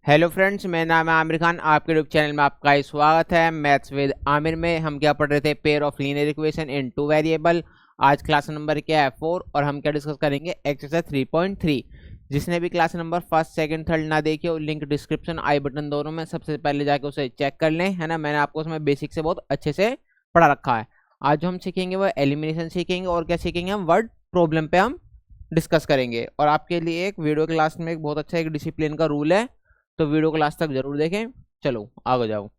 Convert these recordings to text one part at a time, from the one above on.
Hello friends, मेरा नाम है आमिर खान। आपके यूट्यूब चैनल में आपका ही स्वागत है। मैथ्स विद आमिर में हम क्या पढ़ रहे थे? Pair of linear equation in two variable. आज क्लास नंबर क्या है? 4। और हम क्या डिस्कस करेंगे? एक्सरसाइज 3.3। जिसने भी class number first second third ना देखी हो, लिंक डिस्क्रिप्शन आई बटन दोनों में, सबसे पहले जाके उसे चेक कर लें, है ना। मैंने आपको उसमें बेसिक से बहुत अच्छे से पढ़ा रखा है। आज जो हम सीखेंगे वो एलिमिनेशन सीखेंगे, और क्या सीखेंगे? हम वर्ड प्रॉब्लम पे हम डिस्कस करेंगे। और आपके लिए एक वीडियो क्लास में एक बहुत अच्छा एक डिसिप्लिन का रूल है, तो वीडियो क्लास तक जरूर देखें। चलो आगे जाओ।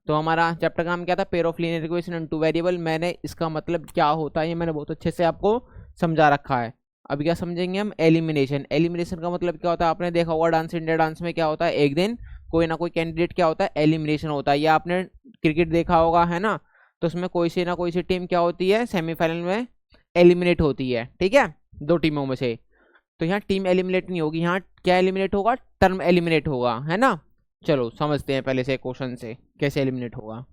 तो हमारा चैप्टर का नाम क्या था? Pair of linear equation in two variable. मैंने इसका मतलब क्या होता है ये मैंने बहुत अच्छे से आपको समझा रखा है। अभी क्या समझेंगे हम? एलिमिनेशन। एलिमिनेशन का मतलब क्या होता है? आपने देखा होगा डांस इंडिया डांस में क्या होता है, एक दिन कोई ना कोई कैंडिडेट क्या होता है, एलिमिनेशन होता है। या आपने क्रिकेट देखा होगा, है ना, तो उसमें कोई सी ना कोई सी टीम क्या होती है, सेमीफाइनल में एलिमिनेट होती है। ठीक है, दो टीमों में से। तो यहाँ टीम एलिमिनेट नहीं होगी, यहाँ क्या एलिमिनेट होगा? टर्म एलिमिनेट होगा, है ना। चलो समझते हैं पहले से क्वेश्चन से कैसे एलिमिनेट होगा।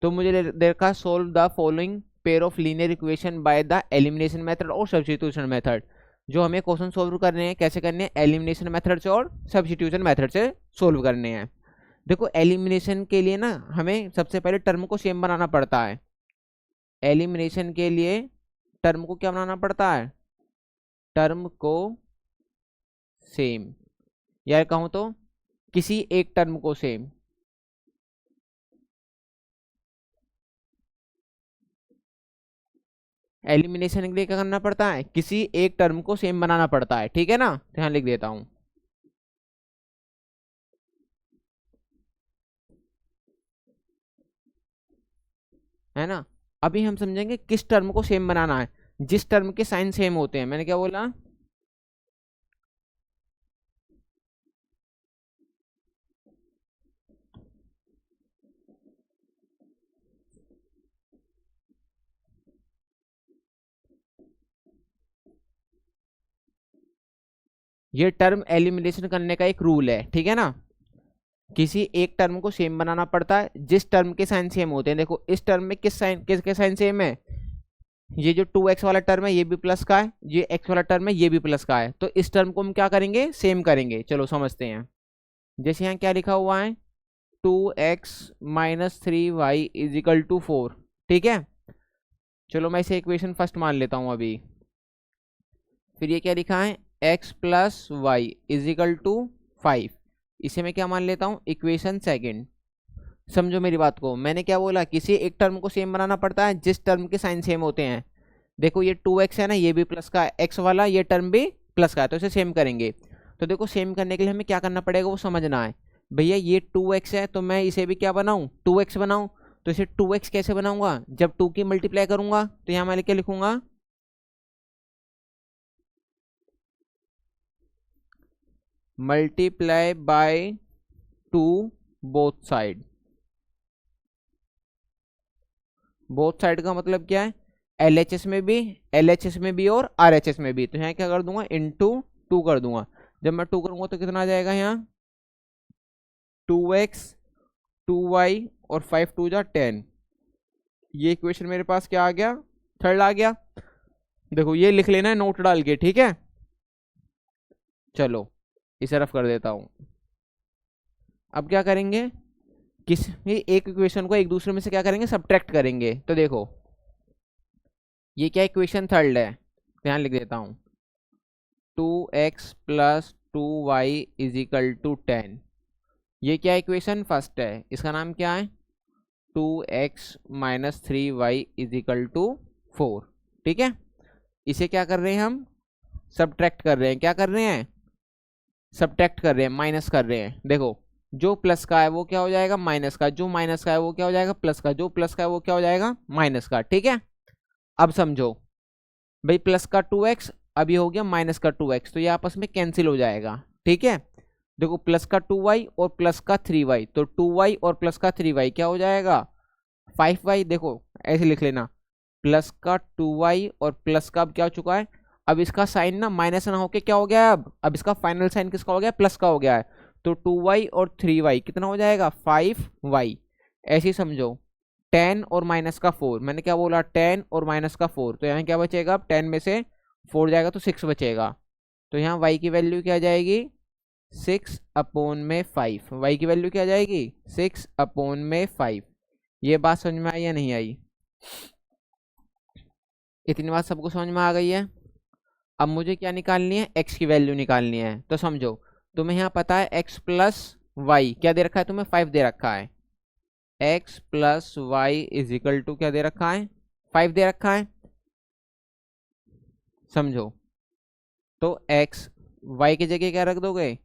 तो मुझे दे रखा solve the following pair of linear equation by the elimination method और सब्स्टिट्यूशन मेथड। जो हमें क्वेश्चन सोल्व करने हैं, कैसे करने हैं? एलिमिनेशन मेथड से और सब्स्टिट्यूशन मेथड से सोल्व करने हैं। देखो, एलिमिनेशन के लिए ना हमें सबसे पहले टर्म को सेम बनाना पड़ता है। एलिमिनेशन के लिए टर्म को क्या बनाना पड़ता है? टर्म को सेम, या कहूं तो किसी एक टर्म को सेम। एलिमिनेशन के लिए क्या करना पड़ता है? किसी एक टर्म को सेम बनाना पड़ता है। ठीक है ना, ध्यान लिख देता हूं। है ना। अभी हम समझेंगे किस टर्म को सेम बनाना है। जिस टर्म के साइन सेम होते हैं। मैंने क्या बोला? ये टर्म एलिमिनेशन करने का एक रूल है। ठीक है ना। किसी एक टर्म को सेम बनाना पड़ता है जिस टर्म के साइन सेम होते हैं। देखो, इस टर्म में किस साइन, किसके साइन सेम है? ये जो 2x वाला टर्म है ये भी प्लस का है, ये x वाला टर्म है ये भी प्लस का है। तो इस टर्म को हम क्या करेंगे? सेम करेंगे। चलो समझते हैं। जैसे यहाँ क्या लिखा हुआ है? 2x-3y is equal to 4। ठीक है। चलो मैं इसे इक्वेशन फर्स्ट मान लेता हूँ अभी। फिर ये क्या लिखा है? x plus y is equal to 5। इसे मैं क्या मान लेता हूँ? Equation second. समझो मेरी बात को। मैंने क्या बोला? किसी एक टर्म को सेम बनाना पड़ता है जिस टर्म के साइन सेम होते हैं। देखो, ये 2x है ना, ये भी प्लस का है, x वाला ये टर्म भी प्लस का है, तो इसे सेम करेंगे। तो देखो, सेम करने के लिए हमें क्या करना पड़ेगा वो समझना है। भैया ये 2x है तो मैं इसे भी क्या बनाऊं? 2x बनाऊं। तो इसे 2x कैसे बनाऊंगा? जब 2 की मल्टीप्लाई करूंगा तो यहाँ मैं क्या लिखूंगा? Multiply by 2 both side. Both side का मतलब क्या है? LHS में भी, LHS में भी और RHS में भी। तो यहाँ क्या कर दूंगा? इंटू 2 कर दूंगा। जब मैं 2 करूंगा तो कितना आ जाएगा यहाँ? 2x 2y और 5 2 जा 10। ये इक्वेशन मेरे पास क्या आ गया? थर्ड आ गया। देखो, ये लिख लेना है नोट डाल के। ठीक है। चलो इसे रफ कर देता हूं। अब क्या करेंगे? किसी एक इक्वेशन को एक दूसरे में से क्या करेंगे? सब्ट्रैक्ट करेंगे। तो देखो, ये क्या इक्वेशन थर्ड है, ध्यान लिख देता हूं। 2x plus 2y is equal to 10। ये क्या इक्वेशन फर्स्ट है, इसका नाम क्या है? 2x minus 3y is equal to 4। ठीक है। इसे क्या कर रहे हैं हम? सब्ट्रैक्ट कर रहे हैं। क्या कर रहे हैं? सब्ट्रैक्ट कर रहे हैं, माइनस कर रहे हैं। देखो, जो प्लस का है वो क्या हो जाएगा? माइनस का। जो माइनस का है वो क्या हो जाएगा? प्लस का। जो प्लस का है वो क्या हो जाएगा? माइनस का। ठीक है। अब समझो भाई, प्लस का 2x अभी हो गया माइनस का 2x, तो ये आपस में कैंसिल हो जाएगा। ठीक है। देखो, प्लस का 2y और प्लस का 3y, तो 2y और प्लस का 3y क्या हो जाएगा? 5y। देखो ऐसे लिख लेना, प्लस का 2y और प्लस का अब क्या हो चुका है? अब इसका साइन ना माइनस ना होके क्या हो गया है? अब इसका फाइनल साइन किसका हो गया? प्लस का हो गया है। तो 2y और 3y कितना हो जाएगा? 5y। ऐसे ही समझो। 10 और माइनस का 4। मैंने क्या बोला? 10 और माइनस का 4। तो यहाँ क्या बचेगा? अब 10 में से 4 जाएगा तो 6 बचेगा। तो यहाँ y की वैल्यू क्या आ जाएगी? 6/5, वाई की वैल्यू क्या आ जाएगी 6/5। ये बात समझ में आई या नहीं आई? इतनी बात सबको समझ में आ गई है। अब मुझे क्या निकालनी है, एक्स की वैल्यू निकालनी है। तो समझो, तुम्हें यहाँ पता है एक्स प्लस वाई क्या दे रखा है, तुम्हें 5 दे रखा है। X plus y is equal to क्या दे रखा है, 5 दे रखा है, समझो। तो एक्स वाई की जगह क्या रख दोगे,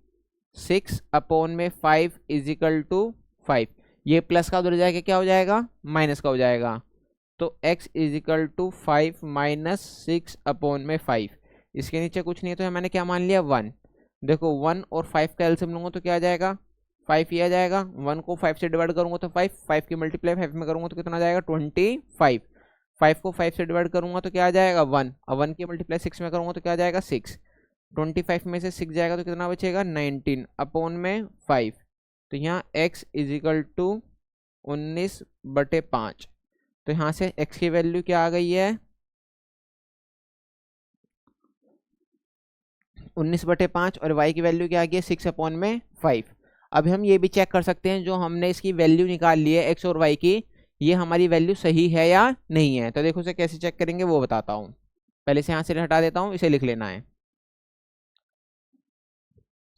6/5 इज इक्वल टू 5। ये प्लस का उधर जाएगा क्या हो जाएगा, माइनस का हो जाएगा। तो x is equal to 5 minus 6/5। इसके नीचे कुछ नहीं है तो मैंने क्या मान लिया 1। देखो 1 और 5 का एलसीएम लूंगा तो क्या आ जाएगा 5 ही आ जाएगा। 1 को 5 से डिवाइड करूंगा तो 5, 5 की मल्टीप्लाई 5 में करूंगा तो कितना आ जाएगा 25। 5 को 5 से डिवाइड करूंगा तो क्या आ जाएगा 1, और 1 की मल्टीप्लाई 6 में करूंगा तो क्या आ जाएगा 6। 25 में से 6 जाएगा तो कितना बचेगा 19/5। तो यहाँ x इज इक्वल टू 19/5। तो यहाँ से x की वैल्यू क्या आ गई है 19/5, और y की वैल्यू क्या आ गई है 6/5। अब हम ये भी चेक कर सकते हैं जो हमने इसकी वैल्यू निकाल ली है x और y की, ये हमारी वैल्यू सही है या नहीं है। तो देखो उसे कैसे चेक करेंगे वो बताता हूँ। पहले से यहाँ से हटा देता हूँ, इसे लिख लेना है।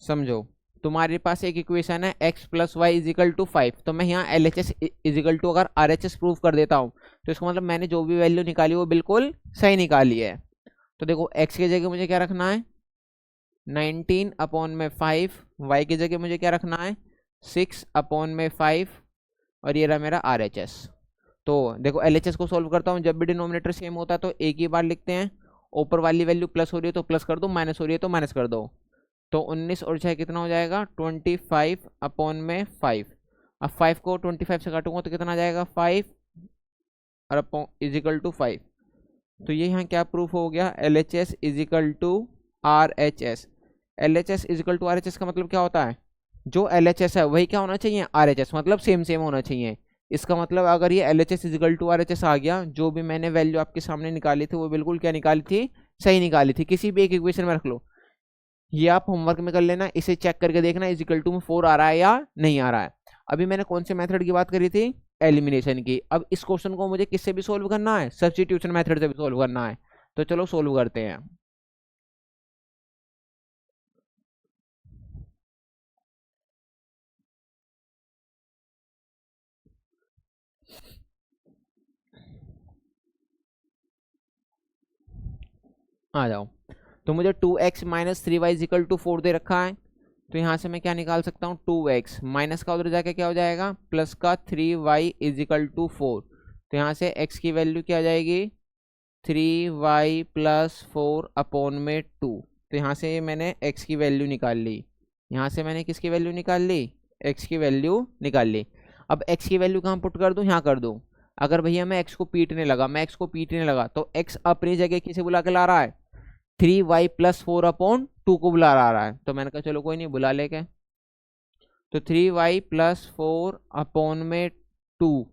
समझो, तुम्हारे पास एक इक्वेशन है x plus y is equal to 5। तो मैं यहाँ L H S is equal to अगर आर एच एस प्रूव कर देता हूँ तो इसका मतलब मैंने जो भी वैल्यू निकाली वो बिल्कुल सही निकाली है। तो देखो x की जगह मुझे क्या रखना है 19/5, y की जगह मुझे क्या रखना है 6/5, और ये रहा मेरा आर एच एस। तो देखो एल एच एस को सोल्व करता हूँ, जब भी डिनोमिनेटर सेम होता है तो एक ही बार लिखते हैं। ऊपर वाली वैल्यू प्लस हो रही है तो प्लस कर दो, माइनस हो रही है तो माइनस कर दो। तो 19 और 6 कितना हो जाएगा 25/5। अब 5 को 25 से काटूंगा तो कितना आ जाएगा 5 और इज इक्वल टू 5। तो ये यहाँ क्या प्रूफ हो गया, L H S is equal to R H S. L H S is equal to R H S का मतलब क्या होता है, जो एल एच एस है वही क्या होना चाहिए आर एच एस, मतलब सेम सेम होना चाहिए। इसका मतलब अगर ये L H S is equal to R H S आ गया, जो भी मैंने वैल्यू आपके सामने निकाली थी वो बिल्कुल क्या निकाली थी, सही निकाली थी। किसी भी एक इक्वेशन में रख लो, ये आप होमवर्क में कर लेना, इसे चेक करके देखना इज इक्वल टू में 4 आ रहा है या नहीं आ रहा है। अभी मैंने कौन से मेथड की बात करी थी, एलिमिनेशन की। अब इस क्वेश्चन को मुझे किससे भी सोल्व करना है, सब्स्टिट्यूशन मेथड से भी सोल्व करना है। तो चलो सोल्व करते हैं। आ जाओ। तो मुझे 2x minus 3y equal to 4 दे रखा है। तो यहाँ से मैं क्या निकाल सकता हूँ 2x माइनस का उधर जाके क्या हो जाएगा प्लस का 3y इज इक्वल टू 4। तो यहाँ से x की वैल्यू क्या आ जाएगी 3y प्लस 4/2। तो यहाँ से मैंने x की वैल्यू निकाल ली। यहाँ से मैंने किसकी वैल्यू निकाल ली, x की वैल्यू निकाल ली। अब x की वैल्यू कहाँ पुट कर दूँ, यहाँ कर दूँ। अगर भैया मैं x को पीटने लगा तो x अपनी जगह किसे बुला के ला रहा है 3y प्लस 4/2 को बुला रहा है। तो मैंने कहा चलो कोई नहीं बुला ले के। तो 3y प्लस 4/2,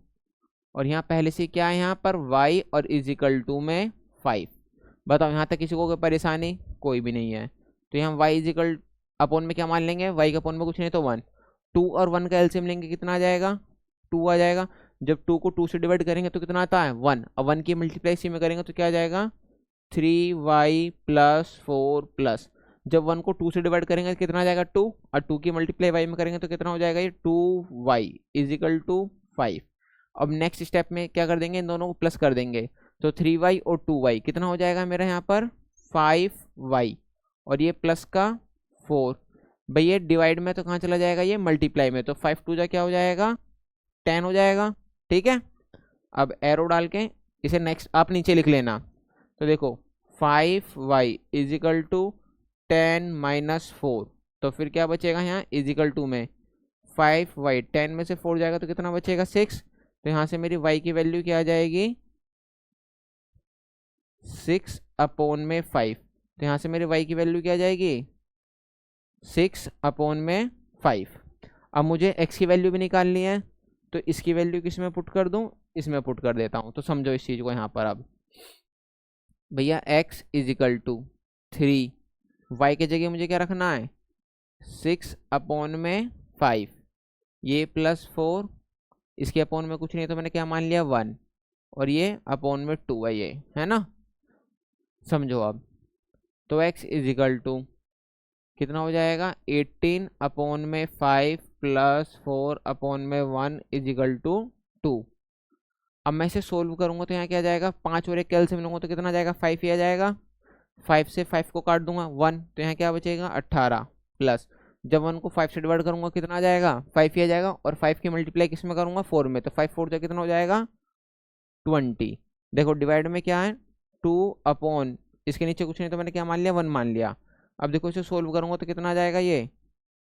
और यहाँ पहले से क्या है यहाँ पर y और इज इक्वल टू में 5। बताओ यहाँ तक किसी को कोई परेशानी, कोई भी नहीं है। तो यहाँ y इज इक्वल अपोन में क्या मान लेंगे, y के अपोन में कुछ नहीं तो 1। 2 और 1 का एलसीएम लेंगे कितना आ जाएगा 2 आ जाएगा। जब 2 को 2 से डिवाइड करेंगे तो कितना आता है 1, और 1 की मल्टीप्लाई सी में करेंगे तो क्या आ जाएगा 3y प्लस 4 प्लस। जब 1 को 2 से डिवाइड करेंगे तो कितना आ जाएगा 2, और 2 की मल्टीप्लाई y में करेंगे तो कितना हो जाएगा ये 2y इज इक्वल टू 5। अब नेक्स्ट स्टेप में क्या कर देंगे, इन दोनों को प्लस कर देंगे। तो 3y और 2y कितना हो जाएगा मेरा यहाँ पर 5y, और ये प्लस का 4। भाई ये डिवाइड में तो कहाँ चला जाएगा, ये मल्टीप्लाई में। तो 5 2 जा क्या हो जाएगा 10 हो जाएगा। ठीक है, अब एरो डाल के इसे नेक्स्ट आप नीचे लिख लेना। तो देखो 5y is equal to 10 minus 4। तो फिर क्या बचेगा यहाँ इज इक्वल टू में 5y, 10 में से 4 जाएगा तो कितना बचेगा 6। तो यहाँ से मेरी y की वैल्यू क्या आ जाएगी 6/5। तो यहाँ से मेरी y की वैल्यू क्या आ जाएगी 6/5। अब मुझे x की वैल्यू भी निकालनी है, तो इसकी वैल्यू किस में पुट कर दूं, इसमें पुट कर देता हूं। तो समझो इस चीज़ को यहाँ पर। अब भैया x is equal to 3, y के जगह मुझे क्या रखना है 6/5, ये +4, इसके अपोन में कुछ नहीं तो मैंने क्या मान लिया 1, और ये अपोन में 2 है, ये है ना। समझो अब, तो x इजिकल टू कितना हो जाएगा 18/5 + 4/1 इजिकल टू 2। अब मैं इसे सोल्व करूंगा तो यहाँ क्या जाएगा, 5 और 1 कैल्सियम लूंगा तो कितना जाएगा 5 ही आ जाएगा। 5 से 5 को काट दूंगा 1, तो यहाँ क्या बचेगा 18, प्लस जब 1 को 5 से डिवाइड करूंगा कितना आ जाएगा 5 ही आ जाएगा, और 5 की मल्टीप्लाई किस में करूंगा 4 में, तो 5 4 कितना हो जाएगा 20। देखो डिवाइड में क्या है 2 इसके नीचे कुछ नहीं तो मैंने क्या मान लिया 1 मान लिया। अब देखो इसे सोल्व करूंगा तो कितना आ जाएगा ये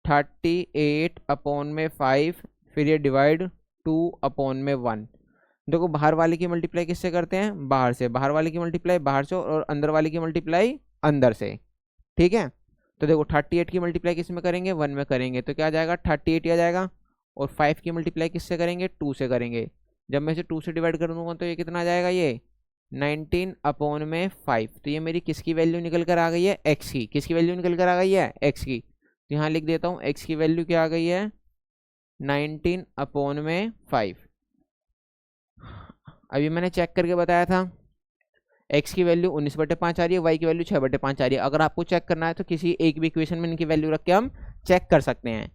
38/5, फिर ये डिवाइड 2/1। देखो बाहर वाले की मल्टीप्लाई किससे करते हैं, बाहर से, बाहर वाले की मल्टीप्लाई बाहर से, और अंदर वाले की मल्टीप्लाई अंदर से, ठीक है। तो देखो 38 की मल्टीप्लाई किस में करेंगे 1 में करेंगे तो क्या आ जाएगा 38 ही आ जाएगा, और 5 की मल्टीप्लाई किससे करेंगे 2 से करेंगे। जब मैं इसे 2 से डिवाइड कर दूंगा तो ये कितना आ जाएगा ये 19/5। तो ये मेरी किसकी वैल्यू निकल कर आ गई है x की, किसकी वैल्यू निकल कर आ गई है x की। तो यहाँ लिख देता हूँ x की वैल्यू क्या आ गई है 19/5। अभी मैंने चेक करके बताया था x की वैल्यू 19/5 आ रही है, y की वैल्यू 6/5 आ रही है। अगर आपको चेक करना है तो किसी एक भी इक्वेशन में इनकी वैल्यू रख के हम चेक कर सकते हैं।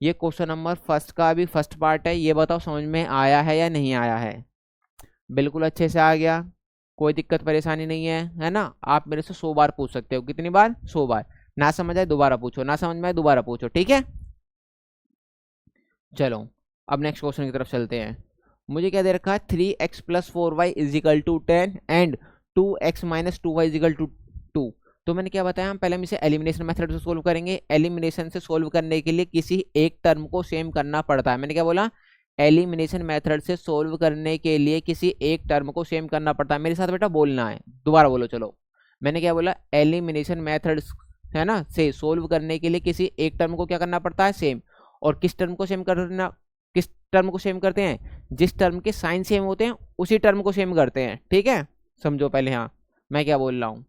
ये क्वेश्चन नंबर फर्स्ट का भी फर्स्ट पार्ट है। ये बताओ समझ में आया है या नहीं आया है। बिल्कुल अच्छे से आ गया, कोई दिक्कत परेशानी नहीं है ना। आप मेरे से 100 बार पूछ सकते हो, कितनी बार 100 बार। ना समझ आए दोबारा पूछो, ना समझ में आए दोबारा पूछो, ठीक है। चलो अब नेक्स्ट क्वेश्चन की तरफ चलते हैं। मुझे क्या दे रखा है 3x + 4y is equal to 10 and 2x - 2y is equal to 2। तो मैंने क्या बताया, हम पहले हम इसे एलिमिनेशन मेथड से सोल्व करेंगे। एलिमिनेशन से सोल्व करने के लिए किसी एक टर्म को सेम करना पड़ता है। मैंने क्या बोला, एलिमिनेशन मेथड से सोल्व करने के लिए किसी एक टर्म को सेम करना पड़ता है। मेरे साथ बेटा बोलना है, दोबारा बोलो। चलो मैंने क्या बोला, एलिमिनेशन मेथड है ना से सोल्व करने के लिए किसी एक टर्म को क्या करना पड़ता है सेम। और किस टर्म को सेम करना, किस टर्म को सेम करते हैं, जिस टर्म के साइन सेम होते हैं उसी टर्म को सेम करते हैं, ठीक है। समझो पहले, हाँ मैं क्या बोल रहा हूँ।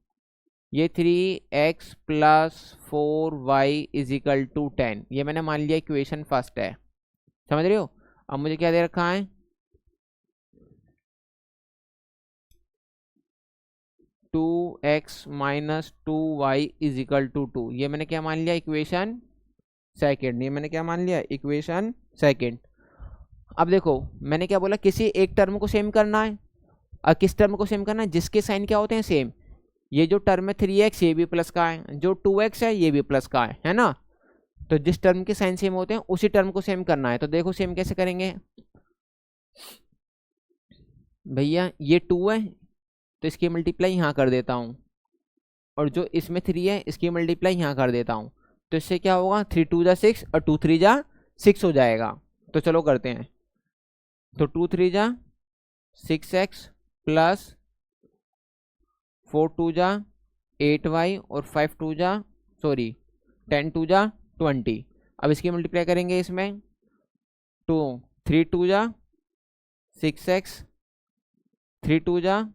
ये 3x + 4y इजिकल टू 10, ये मैंने मान लिया इक्वेशन फर्स्ट है, समझ रहे हो। अब मुझे क्या दे रखा है 2x - 2y इजिकल टू 2, ये मैंने क्या मान लिया इक्वेशन सेकेंड, ये मैंने क्या मान लिया इक्वेशन सेकेंड। अब देखो मैंने क्या बोला, किसी एक टर्म को सेम करना है। और किस टर्म को सेम करना है, जिसके साइन क्या होते हैं सेम। ये जो टर्म है 3x ये भी प्लस का है, जो 2x है ये भी प्लस का है ना। तो जिस टर्म के साइन सेम होते हैं उसी टर्म को सेम करना है। तो देखो सेम कैसे करेंगे भैया, ये 2 है तो इसकी मल्टीप्लाई यहाँ कर देता हूँ, और जो इसमें 3 है इसकी मल्टीप्लाई यहाँ कर देता हूँ। तो इससे क्या होगा 3 2 जा 6 और 2 3 जा 6 हो जाएगा। तो चलो करते हैं। तो 2 3 जा 6x + 4 2 जा 8y और 5 2 जा 10 2 जा 20। अब इसकी मल्टीप्लाई करेंगे इसमें, 3 2 जा 6x, 3 2 जा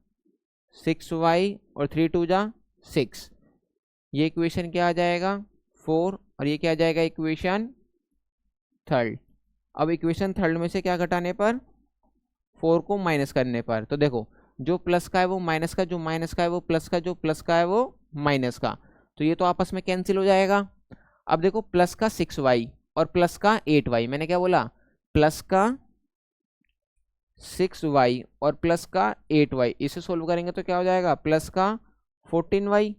6y और 3 2 जा 6। ये इक्वेशन क्या आ जाएगा 4, और ये क्या आ जाएगा इक्वेशन थर्ड। अब इक्वेशन थर्ड में से क्या घटाने पर, 4 को माइनस करने पर। तो देखो जो प्लस का है वो माइनस का, जो माइनस का है वो प्लस का, जो प्लस का है वो माइनस का। तो ये तो आपस में कैंसिल हो जाएगा। अब देखो प्लस का 6y और प्लस का 8y, मैंने क्या बोला प्लस का 6y और प्लस का 8y, इसे सोल्व करेंगे तो क्या हो जाएगा प्लस का 14y।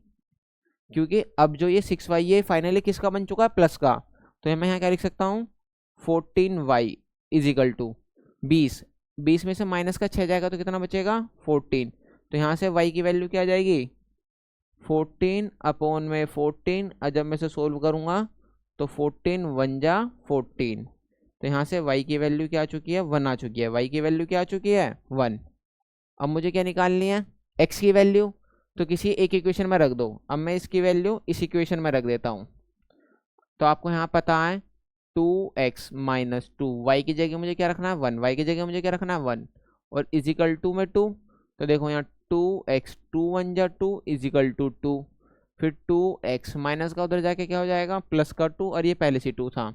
क्योंकि अब जो ये 6y ये फाइनली किसका बन चुका है प्लस का। तो मैं यहाँ क्या लिख सकता हूँ 14y इजिकल टू 20। 20 में से माइनस का 6 जाएगा तो कितना बचेगा 14। तो यहाँ से y की वैल्यू क्या आ जाएगी 14/14। और जब मैं इसे सोल्व करूँगा तो 14 1 जा 14। तो यहाँ से y की वैल्यू क्या आ चुकी है 1 आ चुकी है। y की वैल्यू क्या आ चुकी है 1। अब मुझे क्या निकालनी है x की वैल्यू। तो किसी एक इक्वेशन में रख दो। अब मैं इसकी वैल्यू इस इक्वेशन में रख देता हूँ। तो आपको यहाँ पता है 2x - 2, y की जगह मुझे क्या रखना है 1, y की जगह मुझे क्या रखना है 1, और इजिकल टू में 2। तो देखो यहाँ 2x 2 1 जा 2 इजिकल टू 2। फिर 2x माइनस का उधर जाके क्या हो जाएगा प्लस का 2, और ये पहले से 2 था,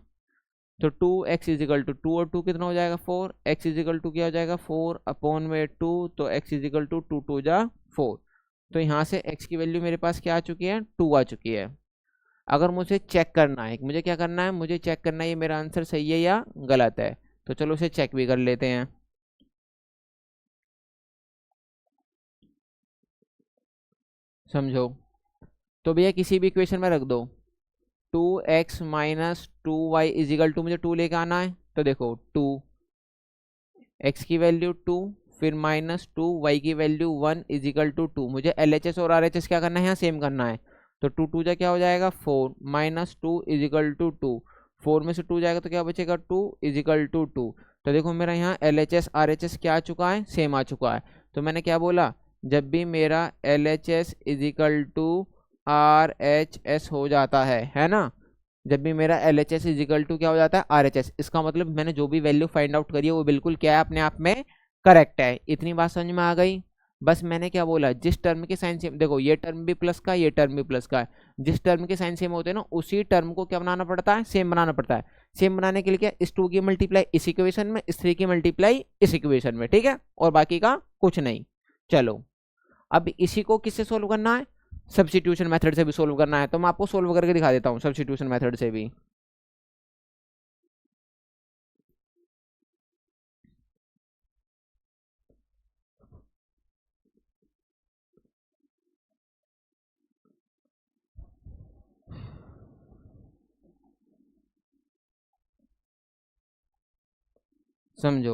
तो 2x इजिकल टू 2 और 2 कितना हो जाएगा 4, x इजिकल टू क्या हो जाएगा 4 अपॉन में 2, तो x इजिकल टू 2 2 जा 4। तो यहाँ से x की वैल्यू मेरे पास क्या आ चुकी है 2 आ चुकी है। अगर मुझे चेक करना है, मुझे क्या करना है, मुझे चेक करना है ये मेरा आंसर सही है या गलत है, तो चलो उसे चेक भी कर लेते हैं। समझो, तो भैया किसी भी इक्वेशन में रख दो 2x minus 2y is equal to, मुझे 2 लेके आना है, तो देखो 2x की वैल्यू 2, फिर माइनस 2y की वैल्यू 1 इजिकल टू 2। मुझे LHS और RHS क्या करना है यहाँ सेम करना है, तो 2 2 जा क्या हो जाएगा 4 माइनस 2 इजिकल टू 2, 4 में से 2 जाएगा तो क्या बचेगा 2 इजिकल टू 2। तो देखो मेरा यहाँ LHS RHS क्या आ चुका है सेम आ चुका है। तो मैंने क्या बोला, जब भी मेरा LHS इजिकल टू RHS हो जाता है ना, जब भी मेरा LHS इजिकल टू क्या हो जाता है RHS, इसका मतलब मैंने जो भी वैल्यू फाइंड आउट करी है वो बिल्कुल क्या है अपने आप में करेक्ट है। इतनी बात समझ में आ गई। बस मैंने क्या बोला, जिस टर्म के साइन सेम, देखो ये टर्म भी प्लस का ये टर्म भी प्लस का है, जिस टर्म के साइन सेम होते हैं ना उसी टर्म को क्या बनाना पड़ता है सेम बनाना पड़ता है। सेम बनाने के लिए क्या, इस 2 की मल्टीप्लाई इस इक्वेशन में, इस 3 की मल्टीप्लाई इस इक्वेशन में, ठीक है, और बाकी का कुछ नहीं। चलो अब इसी को किससे सोल्व करना है, सब्स्टिट्यूशन मेथड से भी सोल्व करना है, तो मैं आपको सोल्व करके दिखा देता हूँ सब्स्टिट्यूशन मेथड से भी। समझो,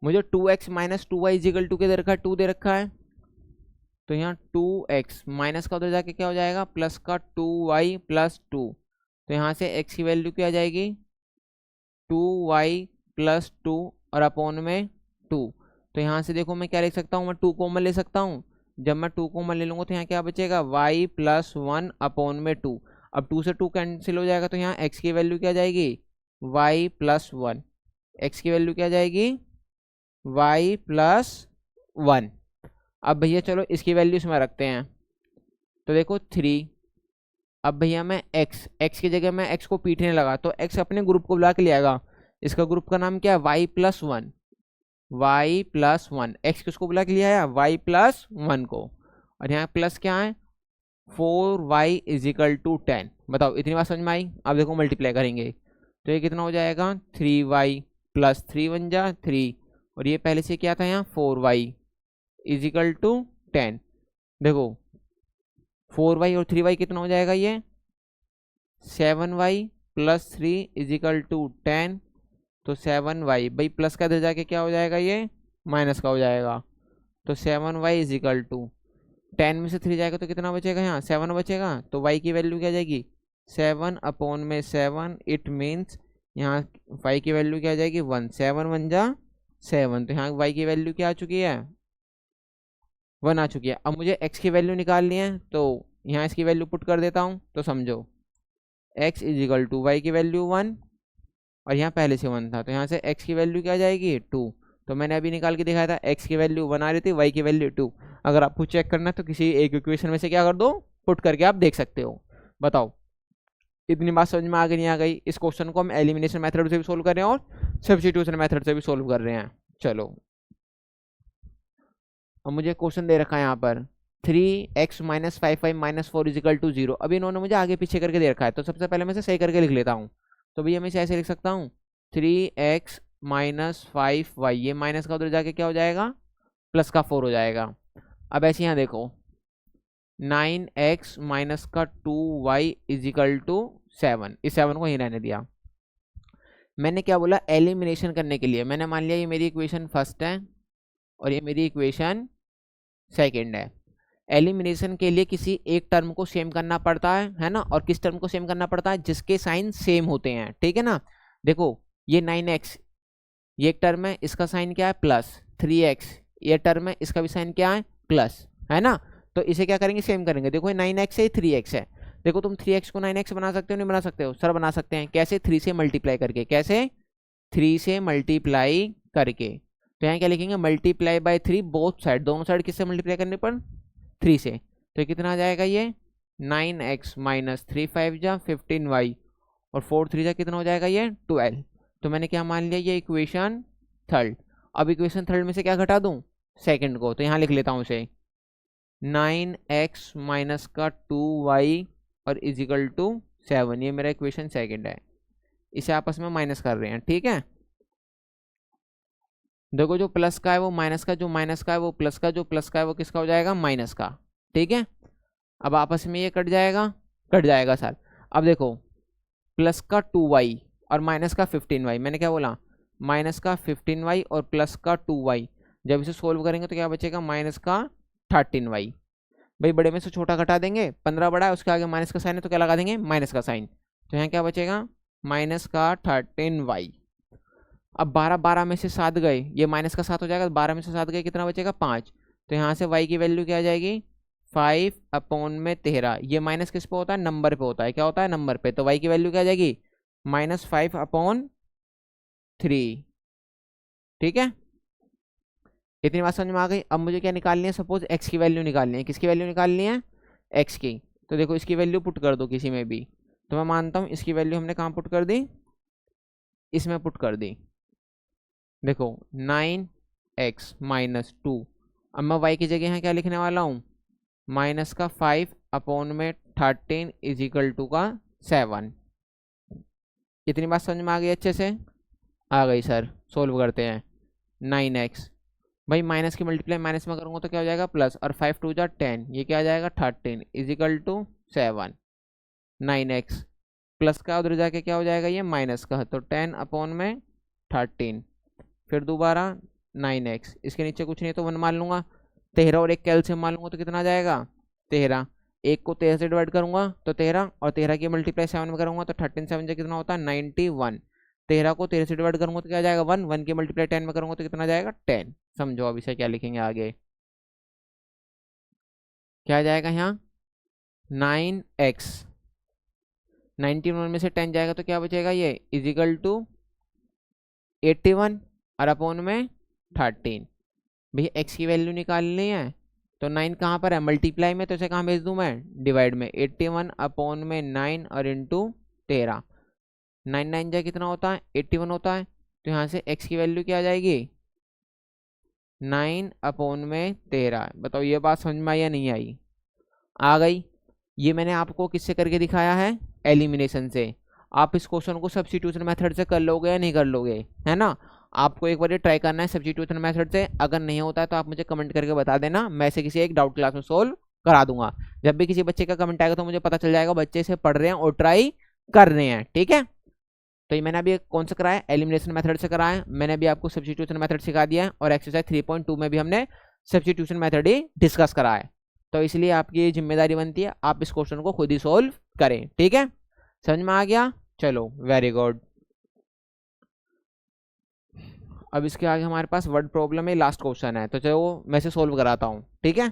मुझे 2x minus 2y is equal to के दे रखा है 2 दे रखा है, तो यहाँ 2x माइनस का उधर जाके क्या हो जाएगा प्लस का 2y प्लस 2, तो यहाँ से x की वैल्यू क्या आ जाएगी 2y प्लस 2 और अपॉन में 2। तो यहाँ से देखो मैं क्या लिख सकता हूँ, मैं 2 कॉमन ले सकता हूँ, जब मैं 2 कॉमन ले लूँगा तो यहाँ क्या बचेगा y प्लस 1 अपॉन में 2। अब 2 से 2 कैंसिल हो जाएगा तो यहाँ x की वैल्यू क्या आ जाएगी y प्लस 1, x की वैल्यू क्या आ जाएगी y प्लस 1। अब भैया चलो इसकी वैल्यू इसमें रखते हैं, तो देखो 3। अब भैया मैं x की जगह मैं x को पीटने लगा तो x अपने ग्रुप को बुला के ले आएगा, इसका ग्रुप का नाम क्या है y plus 1, y plus 1, x किसको बुला के ले आया y प्लस 1 को, और यहाँ प्लस क्या है 4y इजिकल टू 10। बताओ इतनी बात समझ में आई। अब देखो मल्टीप्लाई करेंगे तो ये कितना हो जाएगा 3y प्लस 3 1 जा 3, और ये पहले से क्या था यहाँ 4y इजिकल टू 10। देखो 4y और 3y कितना हो जाएगा ये 7y प्लस 3 इजिकल टू 10, तो 7y भाई प्लस का इधर जाके क्या हो जाएगा ये माइनस का हो जाएगा, तो 7y इजिकल टू 10 में से 3 जाएगा तो कितना बचेगा यहाँ 7 बचेगा, तो y की वैल्यू क्या आ जाएगी 7 अपॉन में 7, इट मीन्स यहाँ y की वैल्यू क्या आ जाएगी 1, 7 1 जा 7, तो यहाँ y की वैल्यू क्या आ चुकी है 1 आ चुकी है। अब मुझे x की वैल्यू निकालनी है तो यहाँ इसकी वैल्यू पुट कर देता हूँ, तो समझो x इजिकल टू वाई की वैल्यू 1 और यहाँ पहले से 1 था, तो यहाँ से x की वैल्यू क्या आ जाएगी 2। तो मैंने अभी निकाल के दिखाया था x की वैल्यू 1 आ रही थी, y की वैल्यू 2। अगर आपको चेक करना है तो किसी एक इक्वेशन में से क्या कर दो पुट करके आप देख सकते हो। बताओ इतनी बात समझ में आ गई नहीं आ गई। इस क्वेश्चन को हम एलिमिनेशन मेथड से भी सोल्व कर रहे हैं और सब्स्टिट्यूशन मेथड से भी सोल्व कर रहे हैं। चलो अब मुझे क्वेश्चन दे रखा है यहाँ पर 3x minus 5y minus 4 is equal to 0। अभी इन्होंने मुझे आगे पीछे करके दे रखा है, तो सबसे पहले मैं इसे सही करके लिख लेता हूँ। तो भैया मैं इसे ऐसे लिख सकता हूँ 3x माइनस 5y, ये माइनस का उधर जाके क्या हो जाएगा प्लस का 4 हो जाएगा। अब ऐसे यहाँ देखो 9x माइनस का 2y इजिकल टू 7, इस 7 को ही रहने दिया। मैंने क्या बोला एलिमिनेशन करने के लिए, मैंने मान लिया ये मेरी इक्वेशन फर्स्ट है और ये मेरी इक्वेशन सेकंड है। एलिमिनेशन के लिए किसी एक टर्म को सेम करना पड़ता है ना, और किस टर्म को सेम करना पड़ता है जिसके साइन सेम होते हैं, ठीक है ना। देखो ये 9x ये एक टर्म है, इसका साइन क्या है प्लस, 3x ये टर्म है, इसका भी साइन क्या है प्लस, है ना। तो इसे क्या करेंगे सेम करेंगे। देखो ये 9x है 3x है, देखो तुम 3x को 9x बना सकते हो नहीं बना सकते हो, सर बना सकते हैं। कैसे 3 से मल्टीप्लाई करके, कैसे 3 से मल्टीप्लाई करके। तो यहाँ क्या लिखेंगे मल्टीप्लाई बाय 3 बोथ साइड, दोनों साइड किससे मल्टीप्लाई करने पर 3 से, तो कितना आ जाएगा ये 9x माइनस 3 5 जा 15y और 4 3 जा कितना हो जाएगा ये 12। तो मैंने क्या मान लिया, ये इक्वेशन थर्ड। अब इक्वेशन थर्ड में से क्या घटा दूं, सेकंड को, तो यहाँ लिख लेता हूँ उसे 9x माइनस का 2y और इजिकल टू 7। ये मेरा इक्वेशन सेकंड है, इसे आपस में माइनस कर रहे हैं, ठीक है। देखो जो प्लस का है वो माइनस का, जो माइनस का है वो प्लस का, जो प्लस का है वो किसका हो जाएगा, माइनस का, ठीक है। अब आपस में ये कट जाएगा सर। अब देखो प्लस का 2y और माइनस का 15y, मैंने क्या बोला, माइनस का 15y और प्लस का 2y, जब इसे सोल्व करेंगे तो क्या बचेगा, माइनस का 13y। भाई बड़े में से छोटा घटा देंगे, 15 बड़ा है उसके आगे माइनस का साइन है तो क्या लगा देंगे, माइनस का साइन। तो यहाँ क्या बचेगा, माइनस का 13y। अब 12 में से 7 गए, ये माइनस का 7 हो जाएगा, 12 में से 7 गए कितना बचेगा, 5। तो यहाँ से y की वैल्यू क्या आ जाएगी, 5/13। ये माइनस किस पे होता है, नंबर पे होता है, क्या होता है, नंबर पे। तो y की वैल्यू क्या आ जाएगी, -5/3, ठीक है। इतनी बात समझ में आ गई। अब मुझे क्या निकालनी है, सपोज x की वैल्यू निकालनी है। किसकी वैल्यू निकालनी है, x की। तो देखो इसकी वैल्यू पुट कर दो किसी में भी, तो मैं मानता हूँ इसकी वैल्यू हमने कहाँ पुट कर दी, इसमें पुट कर दी। देखो 9x माइनस 2, अब मैं y की जगह यहाँ क्या लिखने वाला हूँ, माइनस का 5/13 इजिकल टू का 7। इतनी बात समझ में आ गई अच्छे से, आ गई सर। सोल्व करते हैं। 9x, भाई माइनस की मल्टीप्लाई माइनस में करूँगा तो क्या हो जाएगा, प्लस, और 5 2 जा 10, ये क्या आ जाएगा 13 इजिकल टू 7। 9x प्लस का उधर जाके क्या हो जाएगा, ये माइनस का, तो 10/13। फिर दोबारा 9x, इसके नीचे कुछ नहीं तो 1 मान लूँगा, 13 और 1 कैल्सियम मान लूँगा तो कितना आ जाएगा 13। 1 को 13 से डिवाइड करूँगा तो 13, और 13 की मल्टीप्लाई 7 में करूँगा तो 13 7 से कितना होता है 91। 13 को 13 से डिवाइड करूँगा तो क्या आ जाएगा 1, 1 की मल्टीप्लाई 10 में करूँगा तो कितना आ जाएगा 10। समझो अब इसे क्या लिखेंगे आगे, क्या आ जाएगा यहाँ 9x, 91 में से 10 जाएगा तो क्या बचेगा, ये इजिकल टू 81 और अपॉन में 13। भैया x की वैल्यू निकालनी है तो 9 कहाँ पर है, मल्टीप्लाई में, तो इसे कहाँ भेज दूँ मैं, डिवाइड में। 81/9 और इंटू 13, 9 9 जा कितना होता है 81 होता है। तो यहाँ से x की वैल्यू क्या आ जाएगी, 9/13। बताओ ये बात समझ में आई या नहीं आई, आ गई। ये मैंने आपको किससे करके दिखाया है, एलिमिनेशन से। आप इस क्वेश्चन को सब्स्टिट्यूशन मेथड से कर लोगे या नहीं कर लोगे, है ना। आपको एक बार ये ट्राई करना है सब्स्टिट्यूशन मेथड से। अगर नहीं होता है तो आप मुझे कमेंट करके बता देना, मैं इसे किसी एक डाउट क्लास में सोल्व करा दूंगा। जब भी किसी बच्चे का कमेंट आएगा तो मुझे पता चल जाएगा बच्चे इसे पढ़ रहे हैं और ट्राई कर रहे हैं, ठीक है। तो ये मैंने अभी कौन सा कराया, एलिमिनेशन मेथड से कराया। मैंने अभी आपको सब्स्टिट्यूशन मेथड सिखा दिया है, और एक्सरसाइज 3.2 में भी हमने सब्स्टिट्यूशन मेथड ही डिस्कस करा है। तो इसलिए आपकी ये जिम्मेदारी बनती है आप इस क्वेश्चन को खुद ही सोल्व करें, ठीक है। समझ में आ गया, चलो वेरी गुड। अब इसके आगे हमारे पास वर्ड प्रॉब्लम है, लास्ट क्वेश्चन है, तो चलो मैं इसे सोल्व कराता हूँ, ठीक है।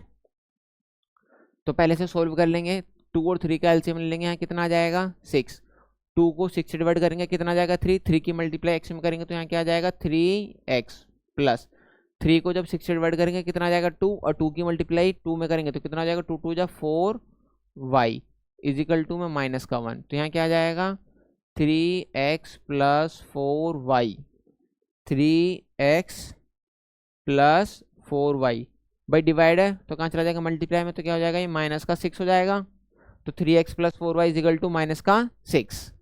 तो पहले से सोल्व कर लेंगे। 2 और 3 का एलसीएम ले लेंगे, यहाँ कितना आ जाएगा 6। 2 को 6 से डिवाइड करेंगे कितना आ जाएगा 3, 3 की मल्टीप्लाई एक्स में करेंगे तो यहाँ क्या आ जाएगा 3x प्लस 3 को जब 6 से डिवाइड करेंगे कितना आ जाएगा 2, और 2 की मल्टीप्लाई 2 में करेंगे तो कितना आ जाएगा 2 2 जा 4y इजिकल टू में माइनस का 1। तो यहाँ क्या आ जाएगा 3x plus 4y, 3x plus 4y। भाई डिवाइड है तो कहाँ चला जाएगा मल्टीप्लाई में, तो क्या हो जाएगा ये माइनस का 6 हो जाएगा। तो 3x plus 4y is equal to minus का 6।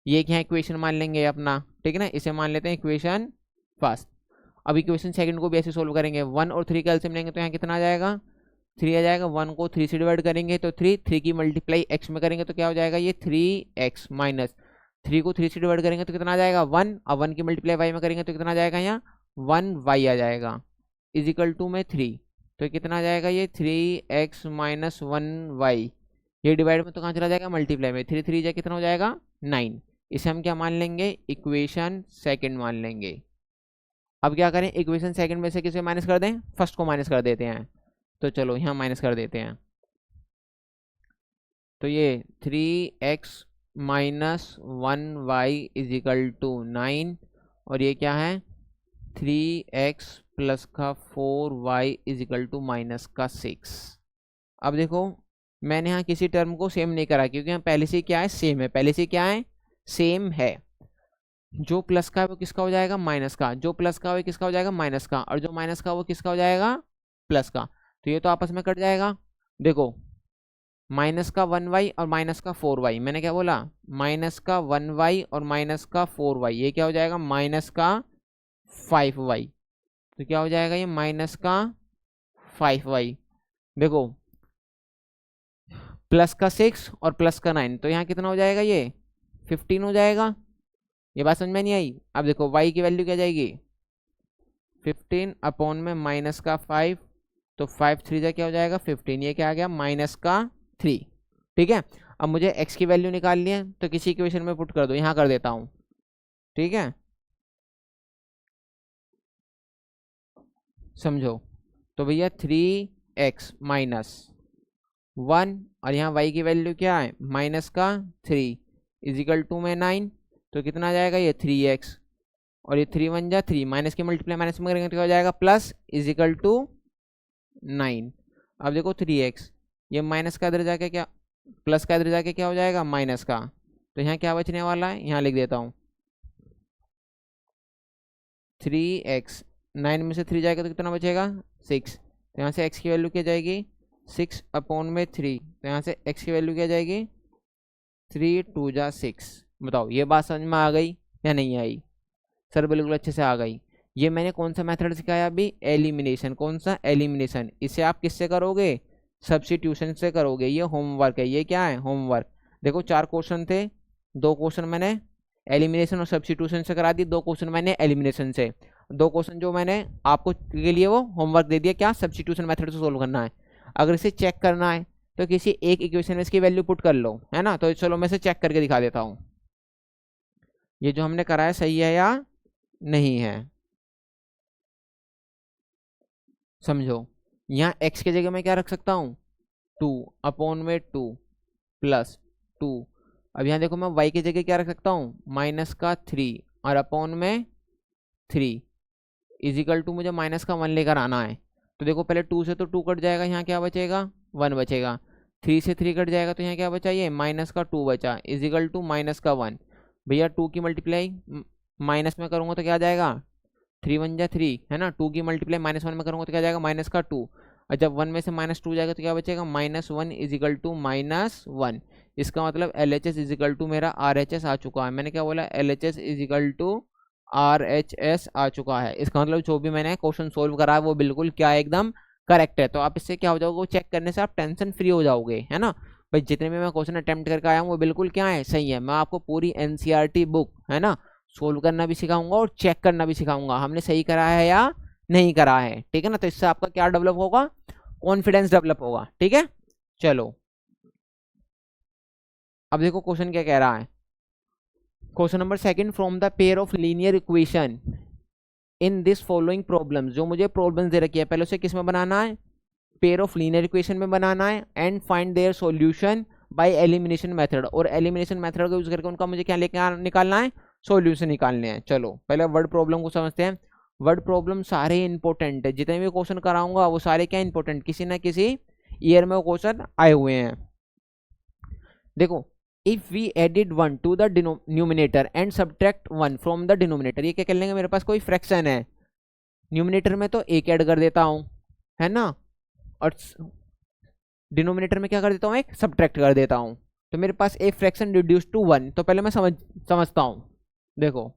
ये क्या इक्वेशन मान लेंगे अपना, ठीक है ना, इसे मान लेते हैं इक्वेशन फर्स्ट। अब इक्वेशन सेकंड को भी ऐसे सोल्व करेंगे। 1 और 3 का एलसीएम लेंगे तो यहाँ कितना आ जाएगा 3 आ जाएगा। 1 को 3 से डिवाइड करेंगे तो 3, 3 की मल्टीप्लाई x में करेंगे तो क्या हो जाएगा ये 3x माइनस 3 को 3 से डिवाइड करेंगे तो कितना आ जाएगा 1, और 1 की मल्टीप्लाई y में करेंगे तो कितना आ जाएगा यहाँ 1y आ जाएगा इजिकल टू में 3। तो कितना आ जाएगा ये 3x माइनस 1y, ये डिवाइड में तो कहाँ चला जाएगा मल्टीप्लाई में, 3 3 जा कितना हो जाएगा 9। इसे हम क्या मान लेंगे, इक्वेशन सेकंड मान लेंगे। अब क्या करें, इक्वेशन सेकंड में से किसे माइनस कर दें, फर्स्ट को माइनस कर देते हैं। तो चलो यहाँ माइनस कर देते हैं। तो ये 3x minus 1y is equal to 9, और ये क्या है 3x प्लस का 4y इजिकल टू माइनस का 6। अब देखो मैंने यहाँ किसी टर्म को सेम नहीं करा क्योंकि यहाँ पहले से क्या है, सेम है, पहले से क्या है, सेम है। जो प्लस का है वो किसका हो जाएगा, माइनस का, जो प्लस का वो किसका हो जाएगा, माइनस का, और जो माइनस का वो किसका हो जाएगा, प्लस का। तो ये तो आपस में कट जाएगा। देखो माइनस का 1y और माइनस का 4y, मैंने क्या बोला, माइनस का 1y और माइनस का 4y, ये क्या हो जाएगा, माइनस का 5y। तो क्या हो जाएगा ये, माइनस का 5y। देखो प्लस का 6 और प्लस का 9, तो यहाँ कितना हो जाएगा, ये 15 हो जाएगा। ये बात समझ में नहीं आई। अब देखो y की वैल्यू क्या जाएगी, 15 अपॉन में माइनस का 5, तो 5 3 जा क्या हो जाएगा 15, ये क्या आ गया, माइनस का 3। ठीक है, अब मुझे x की वैल्यू निकालनी है, तो किसी इक्वेशन में पुट कर दो, यहाँ कर देता हूँ। ठीक है, समझो। तो भैया 3x माइनस 1 और यहाँ y की वैल्यू क्या है, माइनस का 3 इजिकल टू में 9, तो कितना आ जाएगा ये 3x, और ये 3 1 जा 3, माइनस की मल्टीप्लाई माइनस में करेंगे तो क्या हो जाएगा, प्लस इजिकल टू 9। अब देखो 3x, ये माइनस का इधर जाके क्या, प्लस का इधर जाके क्या हो जाएगा, माइनस का, तो यहाँ क्या बचने वाला है, यहाँ लिख देता हूँ 3x, 9 में से 3 जाएगा तो कितना बचेगा 6, तो यहाँ से x की वैल्यू क्या जाएगी 6 अपॉन में 3, तो यहाँ से x की वैल्यू क्या जाएगी 3 2 जा 6। बताओ ये बात समझ में आ गई या नहीं आई, सर बिल्कुल अच्छे से आ गई। ये मैंने कौन सा मेथड सिखाया अभी, एलिमिनेशन। कौन सा, एलिमिनेशन। इसे आप किससे करोगे, सब्स्टिट्यूशन से करोगे। ये होमवर्क है, ये क्या है, होमवर्क। देखो 4 क्वेश्चन थे, 2 क्वेश्चन मैंने एलिमिनेशन और सब्स्टिट्यूशन से करा दी, 2 क्वेश्चन मैंने एलिमिनेशन से। 2 क्वेश्चन जो मैंने आपको के लिए वो होमवर्क दे दिया, क्या, सब्स्टिट्यूशन मेथड से सोल्व करना है। अगर इसे चेक करना है तो किसी एक इक्वेशन में इसकी वैल्यू पुट कर लो, है ना। तो चलो मैं इसे चेक करके दिखा देता हूँ, ये जो हमने करा है सही है या नहीं है। समझो, यहाँ x की जगह मैं क्या रख सकता हूँ, 2 अपॉन में 2 प्लस 2। अब यहाँ देखो मैं y की जगह क्या रख सकता हूँ, माइनस का 3 और अपॉन में 3 इजिकल टू मुझे माइनस का 1 लेकर आना है। तो देखो पहले 2 से तो 2 कट जाएगा, यहाँ क्या बचेगा 1 बचेगा, 3 से 3 कट जाएगा तो यहाँ क्या बचा, ये माइनस का 2 बचा इजिकल टू माइनस का 1। भैया 2 की मल्टीप्लाई माइनस में करूँगा तो क्या आ जाएगा 3 1 जा 3, है ना। 2 की मल्टीप्लाई माइनस 1 में करूँगा तो क्या जाएगा माइनस का 2, और जब 1 में से माइनस 2 जाएगा तो क्या बचेगा -1 इजिकल टू -1। इसका मतलब LHS इजिकल टू मेरा RHS आ चुका है। मैंने क्या बोला, LHS इजिकल टू RHS आ चुका है। इसका मतलब जो भी मैंने क्वेश्चन सोल्व करा है वो बिल्कुल क्या है, एकदम करेक्ट है। तो आप इससे क्या हो जाओगे, वो चेक करने से आप टेंशन फ्री हो जाओगे, है ना। भाई जितने भी मैं क्वेश्चन अटेम्प्ट करके आया हूँ वो बिल्कुल क्या है, सही है। मैं आपको पूरी NCERT बुक, है ना, सोल्व करना भी सिखाऊंगा और चेक करना भी सिखाऊंगा, हमने सही करा है या नहीं करा है। ठीक है ना, तो इससे आपका क्या डेवलप होगा, कॉन्फिडेंस डेवलप होगा। ठीक है, चलो अब देखो क्वेश्चन क्या कह रहा है। Question number 2, from the pair of linear equation in this following problem. जो मुझे प्रॉब्लम दे रखी है पहले उसे किस में बनाना है, पेयर ऑफ लीनियर इक्वेशन में बनाना है, and find their solution by elimination method. और एलिमिनेशन मेथड को यूज करके उनका मुझे क्या लेकर निकालना है, सॉल्यूशन निकालने हैं। चलो पहले वर्ड प्रॉब्लम को समझते हैं। वर्ड प्रॉब्लम सारे इंपॉर्टेंट है, जितने भी क्वेश्चन कराऊंगा वो सारे क्या इंपॉर्टेंट, किसी ना किसी ईयर में वो क्वेश्चन आए हुए हैं। देखो, if we added 1 to the numerator and subtract 1 from the denominator. ये क्या कर लेंगे, मेरे पास कोई फ्रैक्शन है, न्यूमिनेटर में तो 1 ऐड कर देता हूं, है ना, और डिनोमिनेटर में क्या कर देता हूं, एक सब्ट्रैक्ट कर देता हूं। तो मेरे पास एक फ्रैक्शन रिड्यूस टू 1। तो पहले मैं समझता हूं। देखो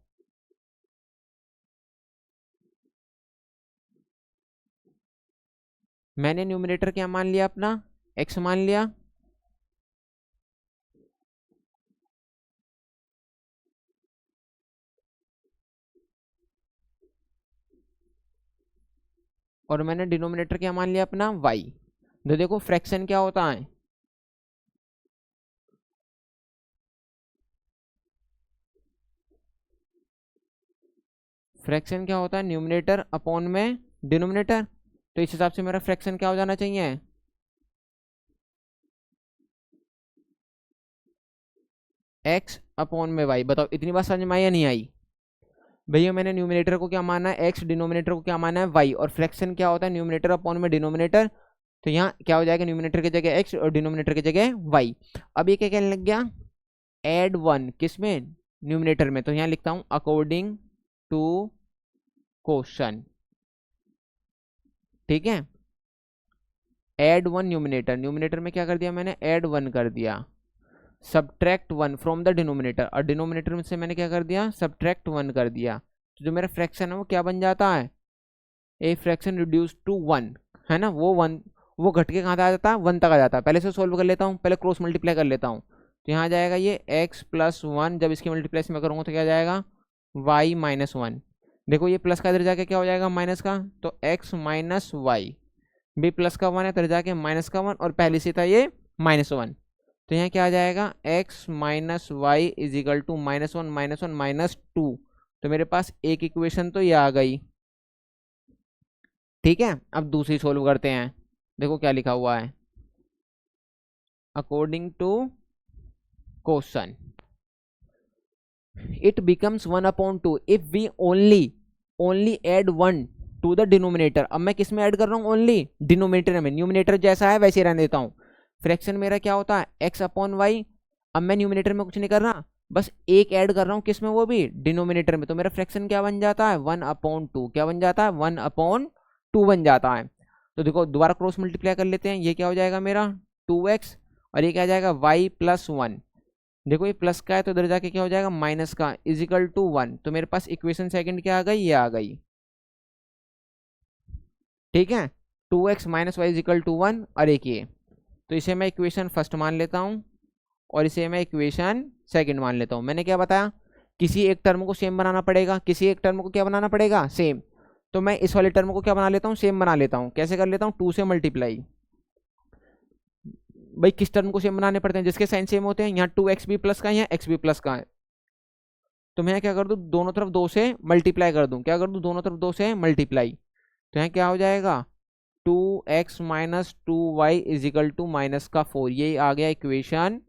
मैंने न्यूमिनेटर क्या मान लिया, अपना x मान लिया, और मैंने डिनोमिनेटर क्या मान लिया, अपना y। तो देखो फ्रैक्शन क्या होता है, फ्रैक्शन क्या होता है, न्यूमिनेटर अपॉन में डिनोमिनेटर। तो इस हिसाब से मेरा फ्रैक्शन क्या हो जाना चाहिए, x अपॉन में y। बताओ इतनी बात समझ में आई या नहीं आई। भैया मैंने न्यूमिनेटर को क्या माना है x, डिनोमिनेटर को क्या माना है y, और फ्रैक्शन क्या होता है, न्यूमिनेटर अपॉन में डिनोमिनेटर। तो यहाँ क्या हो जाएगा, न्यूमिनेटर की जगह x और डिनोमिनेटर की जगह y। अब ये क्या कहने लग गया, एड 1 किसमें, न्यूमिनेटर में। तो यहाँ लिखता हूँ अकॉर्डिंग टू क्वेश्चन, ठीक है। एड 1 न्यूमिनेटर, न्यूमिनेटर में क्या कर दिया मैंने, एड 1 कर दिया। सब्ट्रैक्ट 1 फ्रॉम द डिनोमिनेटर, और डिनोमिनेटर में से मैंने क्या कर दिया, सब्ट्रैक्ट 1 कर दिया। तो जो मेरा फ्रैक्शन है वो क्या बन जाता है, ए फ्रैक्शन रिड्यूस टू 1, है ना। वो 1 वो घट के कहाँ आ जाता है, 1 तक आ जाता है। पहले से सोल्व कर लेता हूँ, पहले क्रॉस मल्टीप्लाई कर लेता हूँ। तो यहाँ आ जाएगा ये x प्लस 1, जब इसकी मल्टीप्लाई मैं करूँगा तो क्या आ जाएगा, y माइनस 1। देखो ये प्लस का इधर जाके क्या हो जाएगा, माइनस का, तो x माइनस वाई, भी प्लस का 1 है तो इधर जाके माइनस का 1, और पहले से था ये माइनस 1। तो यहाँ क्या आ जाएगा, x minus y is equal to minus 1 minus 1 minus 2। तो मेरे पास एक इक्वेशन तो ये आ गई, ठीक है। अब दूसरी सोल्व करते हैं, देखो क्या लिखा हुआ है, according to question it becomes 1/2 if we only add 1 to the denominator। अब मैं किस में ऐड कर रहा हूँ, ओनली डिनोमिनेटर में। न्यूमिनेटर जैसा है वैसे रहने देता हूँ। फ्रैक्शन मेरा क्या होता है, x/y। अब मैं न्यूमिनेटर में कुछ नहीं कर रहा, बस एक ऐड कर रहा हूँ, किस में, वो भी डिनोमिनेटर में। तो मेरा फ्रैक्शन क्या बन जाता है, 1/2। क्या बन जाता है, 1/2 बन जाता है। तो देखो दोबारा क्रॉस मल्टीप्लाई कर लेते हैं, ये क्या हो जाएगा मेरा 2x, और ये क्या आ जाएगा y प्लस 1। देखो ये प्लस का है तो इधर जाके क्या हो जाएगा, माइनस का, इजिकल टू 1। तो मेरे पास इक्वेशन सेकंड क्या आ गई, ये आ गई, ठीक है। 2x minus y is equal to 1, और एक ये। तो इसे मैं इक्वेशन फर्स्ट मान लेता हूँ, और इसे मैं इक्वेशन सेकंड मान लेता हूँ। मैंने क्या बताया, किसी एक टर्म को सेम बनाना पड़ेगा, किसी एक टर्म को क्या बनाना पड़ेगा, सेम। तो मैं इस वाले टर्म को क्या बना लेता हूँ, सेम बना लेता हूँ। कैसे कर लेता हूँ, 2 से मल्टीप्लाई। भाई किस टर्म को सेम बनाने पड़ते हैं, जिसके साइन सेम होते हैं। यहाँ 2x भी प्लस का है, यहाँ x भी प्लस का है। तो मैं क्या कर दूँ, दोनों तरफ 2 से मल्टीप्लाई कर दूँ। क्या कर दूँ, दोनों तरफ 2 से मल्टीप्लाई। तो यहाँ क्या हो जाएगा, 2x minus 2y is equal to minus का 4। ये आ गया इक्वेशन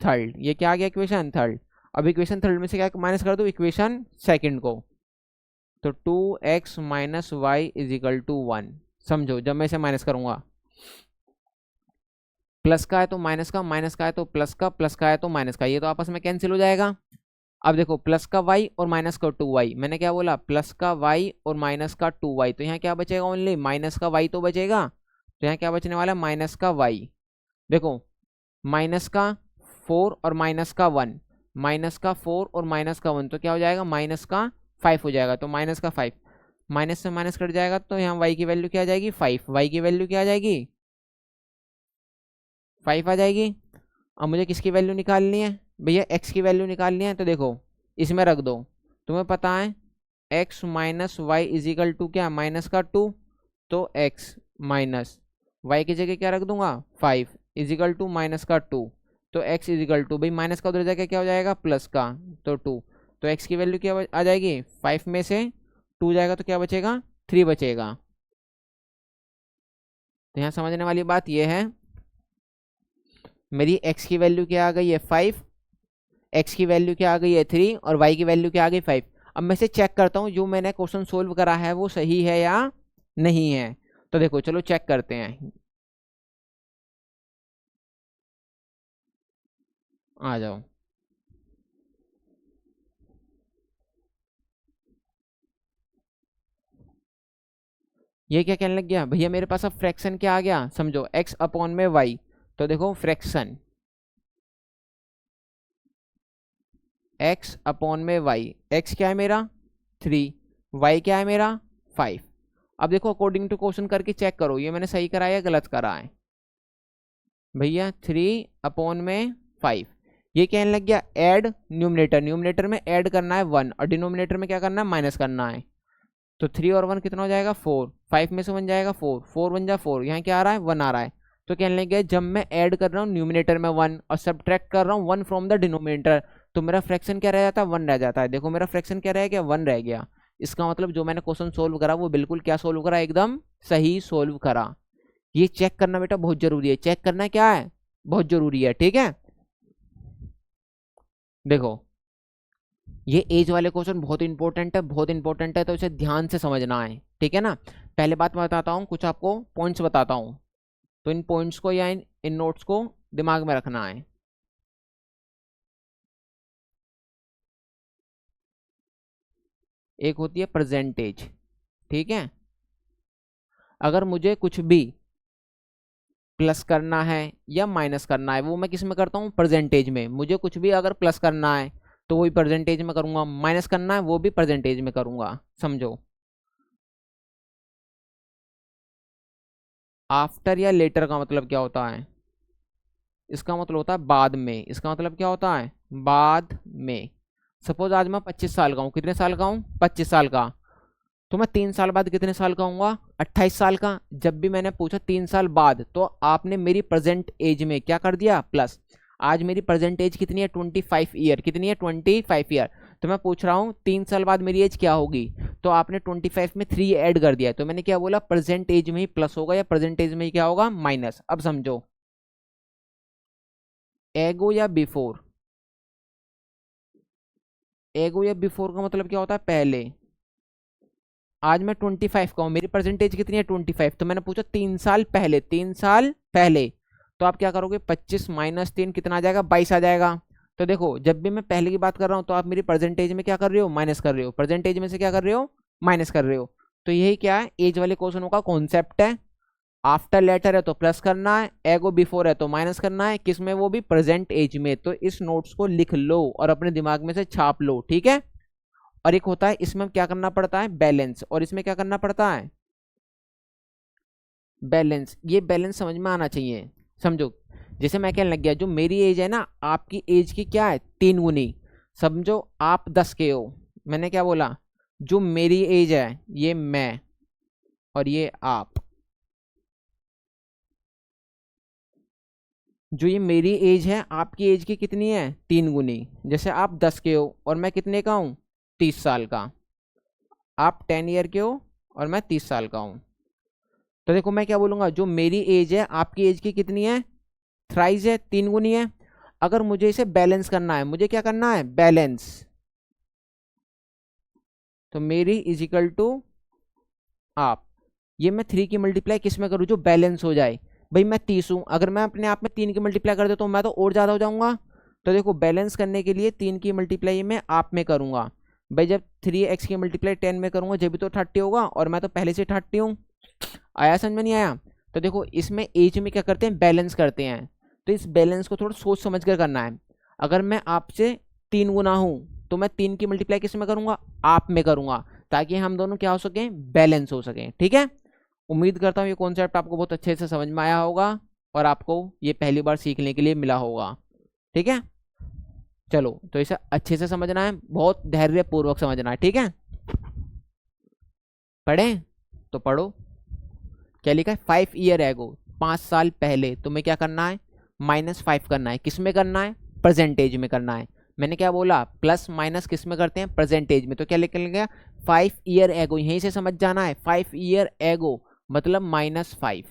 थर्ड। ये क्या आ गया, इक्वेशन थर्ड। अब इक्वेशन थर्ड में से क्या माइनस कर दूँ, इक्वेशन सेकंड को। तो 2x minus y is equal to 1। समझो जब मैं इसे माइनस करूँगा, प्लस का है तो माइनस का, माइनस का है तो प्लस का, प्लस का है तो माइनस का, ये तो आपस में कैंसिल हो जाएगा। अब देखो प्लस का y और माइनस का 2y, मैंने क्या बोला, प्लस का y और माइनस का 2y। तो यहाँ क्या बचेगा, ओनली माइनस का y तो बचेगा। तो यहाँ क्या बचने वाला है, माइनस का y। देखो माइनस का 4 और माइनस का 1, माइनस का 4 और माइनस का 1, तो क्या हो जाएगा, माइनस का 5 हो जाएगा। तो माइनस का 5, माइनस से माइनस कट जाएगा, तो यहाँ y की वैल्यू क्या आ जाएगी, 5। y की वैल्यू क्या आ जाएगी, 5 आ जाएगी। अब मुझे किसकी वैल्यू निकालनी है, भैया x की वैल्यू निकालनी है। तो देखो इसमें रख दो, तुम्हें पता है x minus y is equal to क्या, माइनस का 2। तो x माइनस वाई की जगह क्या रख दूंगा, 5 इजिकल टू माइनस का 2। तो x इजिकल टू, भाई माइनस का उधर जाके क्या हो जाएगा, प्लस का, तो 2। तो x की वैल्यू क्या आ जाएगी, 5 में से 2 जाएगा तो क्या बचेगा, 3 बचेगा। तो यहाँ समझने वाली बात यह है, मेरी x की वैल्यू क्या आ गई है 5, x की वैल्यू क्या आ गई है 3, और y की वैल्यू क्या आ गई 5। अब मैं से चेक करता हूँ जो मैंने क्वेश्चन सोल्व करा है वो सही है या नहीं है। तो देखो चलो चेक करते हैं, आ जाओ। ये क्या कहने लग गया, भैया मेरे पास अब फ्रैक्शन क्या आ गया, समझो x अपॉन में y। तो देखो फ्रैक्शन x अपॉन में y, x क्या है मेरा 3, y क्या है मेरा 5। अब देखो अकॉर्डिंग टू क्वेश्चन करके चेक करो ये मैंने सही करा है या गलत करा है। भैया 3 अपॉन में 5, ये कहने लग गया ऐड न्यूमिनेटर, न्यूमिनेटर में ऐड करना है 1 और डिनोमिनेटर में क्या करना है, माइनस करना है। तो 3 और 1 कितना हो जाएगा 4, 5 में से 1 जाएगा 4, 4 1 जा 4, यहाँ क्या आ रहा है 1 आ रहा है। तो कहने लग गया जब मैं ऐड कर रहा हूँ न्यूमिनेटर में 1 और सब्ट्रैक्ट कर रहा हूँ 1 फ्रॉम द डिनोमिनेटर, तो मेरा फ्रैक्शन क्या रह जाता है, 1 रह जाता है। देखो मेरा फ्रैक्शन क्या रह गया, 1 रह गया। इसका मतलब जो मैंने क्वेश्चन सोल्व करा वो बिल्कुल क्या सोल्व करा, एकदम सही सोल्व करा। ये चेक करना बेटा बहुत जरूरी है, चेक करना क्या है, बहुत जरूरी है, ठीक है। देखो ये एज वाले क्वेश्चन बहुत इंपॉर्टेंट है, बहुत इंपॉर्टेंट है, तो इसे ध्यान से समझना है, ठीक है ना। पहले बात मैं बताता हूँ, कुछ आपको पॉइंट्स बताता हूँ। तो इन पॉइंट्स को या इन नोट्स को दिमाग में रखना है। एक होती है परसेंटेज, ठीक है। अगर मुझे कुछ भी प्लस करना है या माइनस करना है, वो मैं किस में करता हूँ, परसेंटेज में। मुझे कुछ भी अगर प्लस करना है तो वही परसेंटेज में करूंगा, माइनस करना है वो भी परसेंटेज में करूंगा, समझो। आफ्टर या लेटर का मतलब क्या होता है, इसका मतलब होता है बाद में। इसका मतलब क्या होता है, बाद में। सपोज आज मैं 25 साल का हूँ, कितने साल का हूँ, 25 साल का। तो मैं 3 साल बाद कितने साल का हूँगा, 28 साल का। जब भी मैंने पूछा 3 साल बाद, तो आपने मेरी प्रेजेंट एज में क्या कर दिया, प्लस। आज मेरी प्रेजेंट एज कितनी है, 25 ईयर। कितनी है, 25 ईयर। तो मैं पूछ रहा हूँ 3 साल बाद मेरी एज क्या होगी, तो आपने 25 में 3 ऐड कर दिया, तो मैंने क्या बोला, प्रेजेंट एज में ही प्लस होगा या प्रेजेंट एज में ही क्या होगा, माइनस। अब समझो, एगो या बिफोर। एगो या बिफोर का मतलब क्या होता है, पहले। आज मैं 25 का हूँ, मेरी परसेंटेज कितनी है, 25। तो मैंने पूछा 3 साल पहले, 3 साल पहले। तो आप क्या करोगे, 25 - 3 कितना आ जाएगा, 22 आ जाएगा। तो देखो, जब भी मैं पहले की बात कर रहा हूँ तो आप मेरी परसेंटेज में क्या कर रहे हो, माइनस कर रहे हो। परसेंटेज में से क्या कर रहे हो, माइनस कर रहे हो। तो यही क्या है, एज वाले क्वेश्चनों का कॉन्सेप्ट है। आफ्टर लेटर है तो प्लस करना है, एगो बिफोर है तो माइनस करना है, किसमें, वो भी प्रेजेंट एज में। तो इस नोट्स को लिख लो और अपने दिमाग में से छाप लो, ठीक है। और एक होता है इसमें क्या करना पड़ता है, बैलेंस। और इसमें क्या करना पड़ता है, बैलेंस। ये बैलेंस समझ में आना चाहिए, समझो। जैसे मैं कहने लग गया, जो मेरी एज है ना, आपकी एज की क्या है, 3 गुनी। समझो आप 10 के हो, मैंने क्या बोला, जो मेरी एज है ये मैं, और ये आप। जो ये मेरी एज है, आपकी एज की कितनी है, 3 गुनी। जैसे आप 10 के हो और मैं कितने का हूँ, 30 साल का। आप 10 ईयर के हो और मैं 30 साल का हूँ। तो देखो मैं क्या बोलूंगा, जो मेरी एज है आपकी एज की कितनी है, थ्राइज है, 3 गुनी है। अगर मुझे इसे बैलेंस करना है, मुझे क्या करना है, बैलेंस। तो मेरी इज इक्वल टू आप। ये मैं 3 की मल्टीप्लाई किस में करूँ, जो बैलेंस हो जाए। भाई मैं 30 हूँ, अगर मैं अपने आप में 3 की मल्टीप्लाई कर देता हूँ मैं तो और ज़्यादा हो जाऊंगा। तो देखो, बैलेंस करने के लिए 3 की मल्टीप्लाई मैं आप में करूंगा। भाई जब 3x की मल्टीप्लाई 10 में करूंगा जब भी तो 30 होगा, और मैं तो पहले से 30 हूँ। आया समझ में, नहीं आया। तो देखो इसमें एज में क्या करते हैं, बैलेंस करते हैं। तो इस बैलेंस को थोड़ा सोच समझ कर करना है। अगर मैं आपसे 3 गुना हूं तो मैं 3 की मल्टीप्लाई किस में करूंगा, आप में करूंगा, ताकि हम दोनों क्या हो सके, बैलेंस हो सके, ठीक है। उम्मीद करता हूँ ये कॉन्सेप्ट आपको बहुत अच्छे से समझ में आया होगा और आपको ये पहली बार सीखने के लिए मिला होगा, ठीक है। चलो, तो इसे अच्छे से समझना है, बहुत धैर्य पूर्वक समझना है, ठीक है। पढ़ें तो पढ़ो। क्या लिखा है, 5 ईयर एगो, 5 साल पहले। तुम्हें क्या करना है, -5 करना है, किस में करना है, परसेंटेज में करना है। मैंने क्या बोला, प्लस माइनस किस में करते हैं, परसेंटेज में। तो क्या लिख गया, 5 ईयर एगो, यहीं से समझ जाना है। 5 ईयर एगो मतलब -5।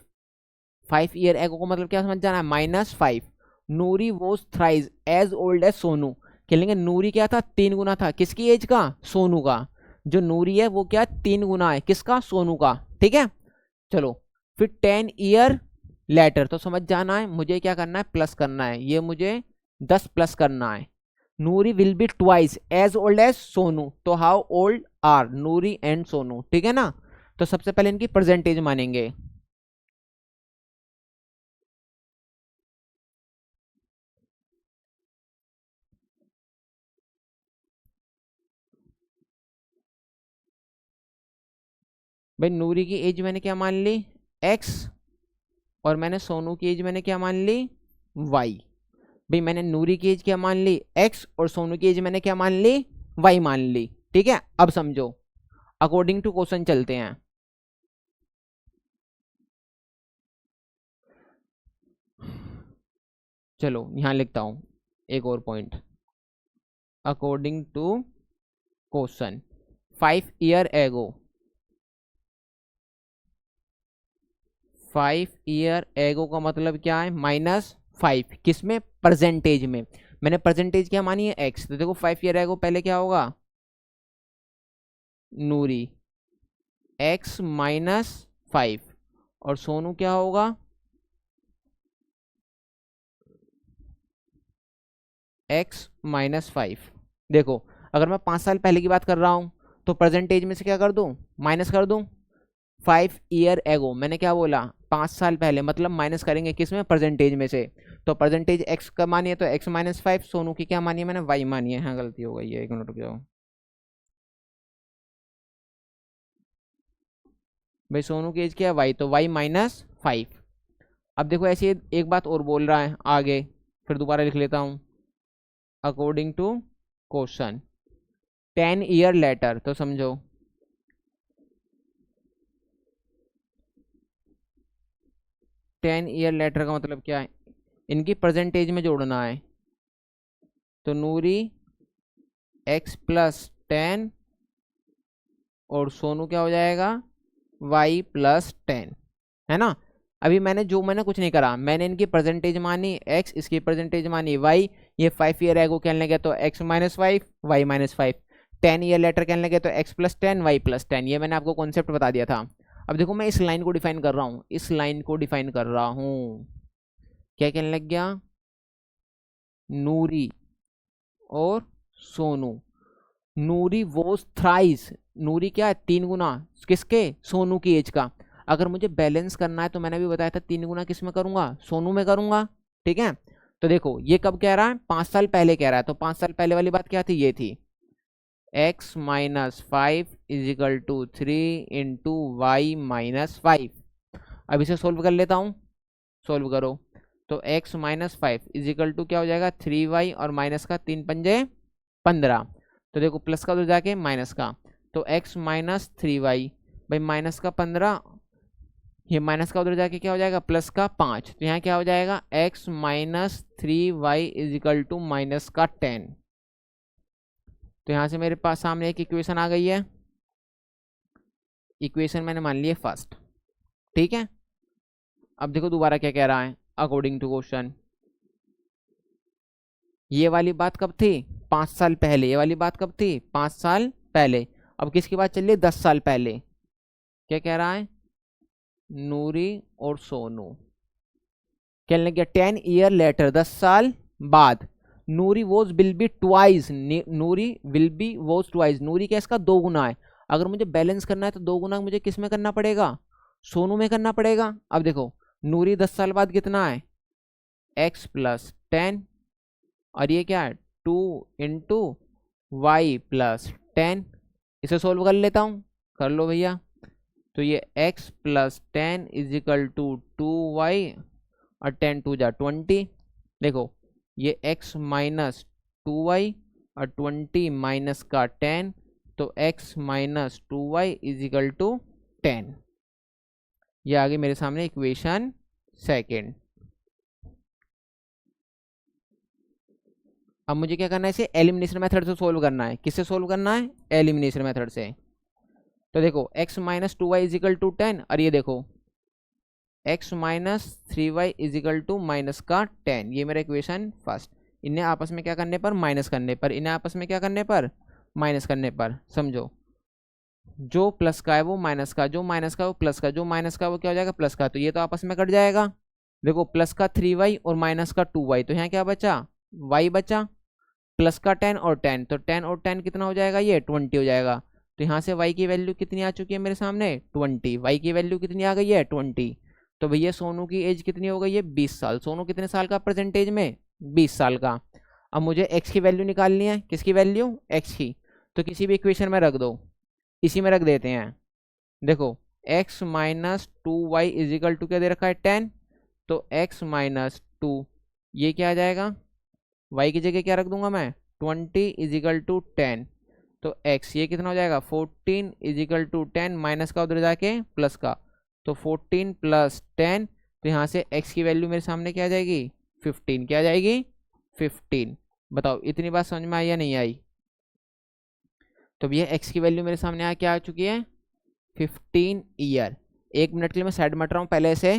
5 ईयर एगो को मतलब क्या समझ जाना है, -5। Noori was thrice as old as Sonu. क्या लेंगे, नूरी क्या था, 3 गुना था, किसकी एज का, सोनू का। जो नूरी है वो क्या, 3 गुना है, किसका, सोनू का, ठीक है। चलो, फिर 10 ईयर लेटर, तो समझ जाना है मुझे क्या करना है, प्लस करना है। ये मुझे 10 प्लस करना है। Noori will be twice as old as Sonu, तो how old are Noori and Sonu, ठीक है ना। तो सबसे पहले इनकी परसेंटेज मानेंगे। भाई नूरी की एज मैंने क्या मान ली, एक्स। और मैंने सोनू की एज मैंने क्या मान ली, वाई। भाई मैंने नूरी की एज क्या मान ली, एक्स, और सोनू की एज मैंने क्या मान ली, वाई मान ली, ठीक है। अब समझो, अकॉर्डिंग टू क्वेश्चन चलते हैं। चलो यहां लिखता हूं एक और point. According to question, 5 year ago, 5 year एगो का मतलब क्या है, -5, किसमें, परसेंटेज में। मैंने परसेंटेज क्या मानी है, एक्स। तो देखो 5 ईयर एगो पहले क्या होगा, नूरी, x -5, और सोनू क्या होगा, एक्स माइनस 5। देखो अगर मैं 5 साल पहले की बात कर रहा हूँ तो प्रेजेंटेज में से क्या कर दूँ, माइनस कर दूँ। 5 ईयर एगो, मैंने क्या बोला, 5 साल पहले, मतलब माइनस करेंगे किस में, परसेंटेज में से। तो परसेंटेज एक्स का मानिए तो एक्स माइनस 5, सोनू की क्या मानी है मैंने, वाई मानी है। हाँ गलती हो गई है, 1 मिनट रुक जाओ भाई, सोनू की एज क्या है, वाई, तो वाई माइनस 5। अब देखो ऐसे एक बात और बोल रहा है आगे, फिर दोबारा लिख लेता हूँ। According to question 10 year later, तो समझो 10 ईयर लेटर का मतलब क्या है, इनकी परसेंटेज में जोड़ना है। तो नूरी एक्स प्लस 10 और सोनू क्या हो जाएगा, वाई प्लस 10, है ना। अभी मैंने कुछ नहीं करा, मैंने इनकी परसेंटेज मानी एक्स, इसकी परसेंटेज मानी वाई। ये 5 ईयर एगो कहने लगे तो x minus 5, y minus 5। 10 year later कहने लगे तो एक्स प्लस 10, वाई प्लस 10। ये मैंने आपको कॉन्सेप्ट बता दिया था। अब देखो मैं इस लाइन को डिफाइन कर रहा हूँ, इस लाइन को डिफाइन कर रहा हूँ। क्या कहने लग गया, नूरी और सोनू। नूरी वोज थ्राइस, नूरी क्या है, 3 गुना किसके, सोनू की एज का। अगर मुझे बैलेंस करना है तो मैंने भी बताया था 3 गुना किस में करूंगा, सोनू में करूंगा। ठीक है, तो देखो ये कब कह रहा है, 5 साल पहले कह रहा है। तो 5 साल पहले वाली बात क्या थी, ये थी x minus 5 is equal to 3 into y minus 5। अब इसे सोल्व कर लेता हूँ, सोल्व करो। तो x माइनस 5 इजिकल टू क्या हो जाएगा, 3y, और माइनस का 3 पंजे 15। तो देखो प्लस का उधर जाके माइनस का, तो x माइनस 3y, भाई माइनस का 15, ये माइनस का उधर जाके क्या हो जाएगा, प्लस का 5। तो यहाँ क्या हो जाएगा, x minus 3y is equal to minus का 10। तो यहाँ से मेरे पास सामने एक इक्वेशन आ गई है, इक्वेशन मैंने मान ली है फर्स्ट। ठीक है, अब देखो दोबारा क्या कह रहा है, अकॉर्डिंग टू क्वेश्चन। ये वाली बात कब थी, 5 साल पहले। ये वाली बात कब थी, 5 साल पहले। अब किसकी बात चल रही है, 10 साल पहले। क्या कह रहा है, नूरी और सोनू। कहने लग गया 10 ईयर लेटर, 10 साल बाद, Noori was will be twice, Noori will be was twice. Noori क्या, इसका 2 गुना है। अगर मुझे बैलेंस करना है तो 2 गुना मुझे किस में करना पड़ेगा, सोनू में करना पड़ेगा। अब देखो नूरी 10 साल बाद कितना है, एक्स प्लस 10, और ये क्या है, 2 इंटू वाई प्लस 10। इसे सोल्व कर लेता हूँ, कर लो भैया। तो ये x plus 10 is equal to 2y, और 10 2 जा 20। देखो ये x माइनस 2y और 20 माइनस का 10, तो x minus 2y is equal to 10। ये आगे मेरे सामने इक्वेशन सेकेंड। अब मुझे क्या करना है, इसे एलिमिनेशन मेथड से सोल्व करना है। किससे सोल्व करना है, एलिमिनेशन मेथड से। तो देखो x minus 2y is equal to 10, और ये देखो x minus 3y is equal to minus का 10। ये मेरा इक्वेशन फर्स्ट। इन्हें आपस में क्या करने पर, माइनस करने पर, इन्हें आपस में क्या करने पर, माइनस करने पर। समझो, जो प्लस का है वो माइनस का, जो माइनस का वो प्लस का, जो माइनस का वो क्या हो जाएगा, प्लस का। तो ये तो आपस में कट जाएगा। देखो प्लस का 3y और माइनस का 2y, तो यहाँ क्या बचा, y बचा। प्लस का 10 और 10, तो 10 और 10 कितना हो जाएगा, ये 20 हो जाएगा। तो यहाँ से y की वैल्यू कितनी आ चुकी है मेरे सामने, 20। y की वैल्यू कितनी आ गई है, 20। तो भैया सोनू की एज कितनी हो गई है, 20 साल। सोनू कितने साल का परसेंटेज में, 20 साल का। अब मुझे x की वैल्यू निकालनी है, किसकी वैल्यू, x की। तो किसी भी इक्वेशन में रख दो, इसी में रख देते हैं। देखो x minus 2y is equal to क्या दे रखा है, 10। तो x माइनस 2, ये क्या आ जाएगा, y की जगह क्या रख दूंगा मैं, 20 इजिकल टू 10। तो x ये कितना हो जाएगा, 14 इजिकल टू 10, माइनस का उधर जाके प्लस का, तो 14 प्लस 10। तो यहाँ से x की वैल्यू मेरे सामने क्या आ जाएगी, 15। क्या आ जाएगी, 15। बताओ इतनी बात समझ में आई या नहीं आई। तो भैया x की वैल्यू मेरे सामने क्या आ चुकी है, 15 ईयर। 1 मिनट के लिए मैं साइड में हट रहा हूँ, पहले से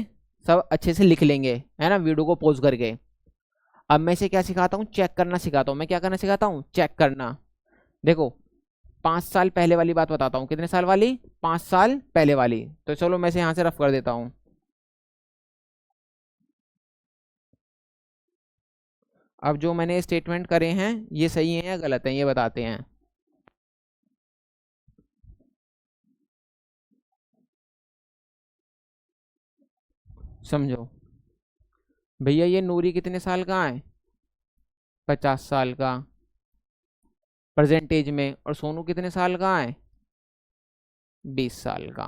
सब अच्छे से लिख लेंगे, है ना, वीडियो को पॉज करके। अब मैं इसे क्या सिखाता हूँ, चेक करना सिखाता हूँ। मैं क्या करना सिखाता हूँ, चेक करना। देखो 5 साल पहले वाली बात बताता हूँ, कितने साल वाली, 5 साल पहले वाली। तो चलो मैं इसे यहाँ से रफ कर देता हूँ। अब जो मैंने स्टेटमेंट करे हैं ये सही है या गलत है ये बताते हैं। समझो भैया, ये नूरी कितने साल का है? 50 साल का प्रेजेंटेज में। और सोनू कितने साल का है? 20 साल का।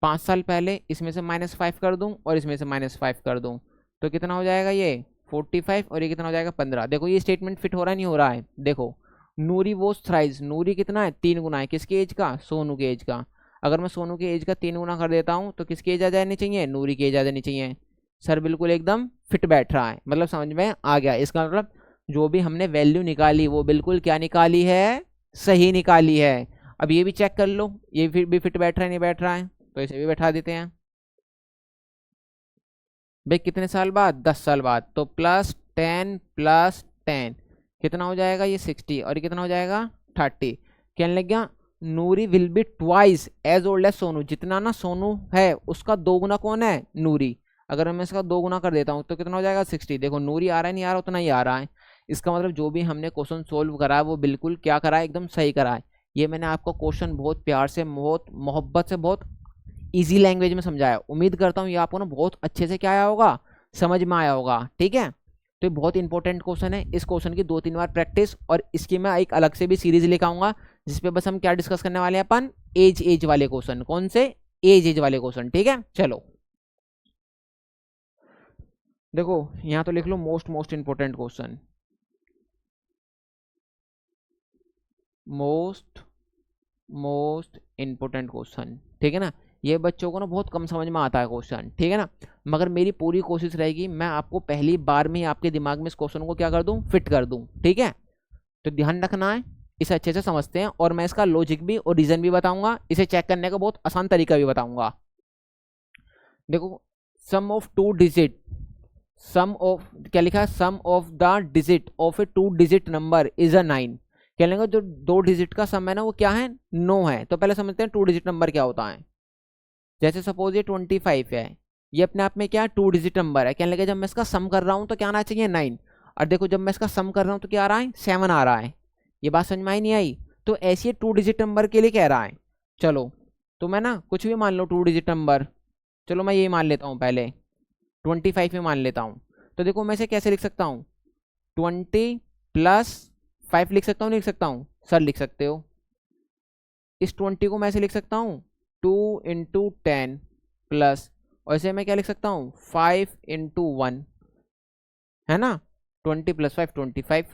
5 साल पहले इसमें से -5 कर दूं और इसमें से -5 कर दूं तो कितना हो जाएगा ये 45, और ये कितना हो जाएगा 15। देखो ये स्टेटमेंट फिट हो रहा नहीं हो रहा है? देखो नूरी वॉज थ्राइस, नूरी कितना है 3 गुना है, किसके एज का? सोनू के एज का। अगर मैं सोनू के एज का 3 गुना कर देता हूँ तो किसकी एज आ जानी चाहिए? नूरी की एज आ जानी चाहिए। सर बिल्कुल एकदम फिट बैठ रहा है, मतलब समझ में आ गया। इसका मतलब जो भी हमने वैल्यू निकाली वो बिल्कुल क्या निकाली है? सही निकाली है। अब ये भी चेक कर लो, ये फिर भी फिट बैठ रहा है नहीं बैठ रहा है, तो इसे भी बैठा देते हैं। भाई कितने साल बाद? 10 साल बाद। तो +10 + 10 कितना हो जाएगा? ये 60, और ये कितना हो जाएगा 30। कहने लग गया Noori will be twice as old as Sonu. जितना ना सोनू है उसका 2 गुना कौन है? नूरी। अगर मैं इसका 2 गुना कर देता हूँ तो कितना हो जाएगा 60। देखो नूरी आ रहा है नहीं आ रहा, उतना ही आ रहा है। इसका मतलब जो भी हमने क्वेश्चन सोल्व करा है वो बिल्कुल क्या करा है? एकदम सही करा है। ये मैंने आपको क्वेश्चन बहुत प्यार से, बहुत मोहब्बत से, बहुत इजी लैंग्वेज में समझाया। उम्मीद करता हूँ ये आपको ना बहुत अच्छे से क्या आया होगा? समझ में आया होगा। ठीक है, तो ये बहुत इंपॉर्टेंट क्वेश्चन है। इस क्वेश्चन की 2-3 बार प्रैक्टिस, और इसकी मैं एक अलग से भी सीरीज लेकर आऊंगा जिसपे बस हम क्या डिस्कस करने वाले हैं अपन? एज वाले क्वेश्चन। कौन से? एज वाले क्वेश्चन। ठीक है, चलो देखो यहाँ तो लिख लो most important question. Most important question, ठीक है ना। ये बच्चों को ना बहुत कम समझ में आता है क्वेश्चन, ठीक है ना। मगर मेरी पूरी कोशिश रहेगी मैं आपको पहली बार में ही आपके दिमाग में इस क्वेश्चन को क्या कर दूं? फिट कर दूं। ठीक है, तो ध्यान रखना है, इसे अच्छे से समझते हैं। और मैं इसका लॉजिक भी और रीजन भी बताऊंगा, इसे चेक करने का बहुत आसान तरीका भी बताऊंगा। देखो sum of 2 digit, sum of क्या लिखा है? Sum of the digit of a 2 digit number is a 9। क्या लेंगे? जो 2 डिजिट का सम है ना वो क्या है? 9 है। तो पहले समझते हैं 2 डिजिट नंबर क्या होता है। जैसे सपोज ये 25 है, ये अपने आप में क्या 2 डिजिट नंबर है। कहने लगे जब मैं इसका सम कर रहा हूं तो क्या आना चाहिए? 9। और देखो जब मैं इसका सम कर रहा हूं तो क्या आ रहा है? 7 आ रहा है। ये बात समझ में आई नहीं आई? तो ऐसे 2 डिजिट नंबर के लिए कह रहा है। चलो तो मैं ना कुछ भी मान लो 2 डिजिट नंबर, चलो मैं ये मान लेता हूँ पहले 25 में मान लेता हूँ। तो देखो मैं इसे कैसे लिख सकता हूँ? 20 + 5 लिख सकता हूँ नहीं लिख सकता हूँ? सर लिख सकते हो। इस 20 को मैं ऐसे लिख सकता हूँ 2 × 10 प्लस, और इसे मैं क्या लिख सकता हूँ 5 × 1, है ना। 20 + 5 25।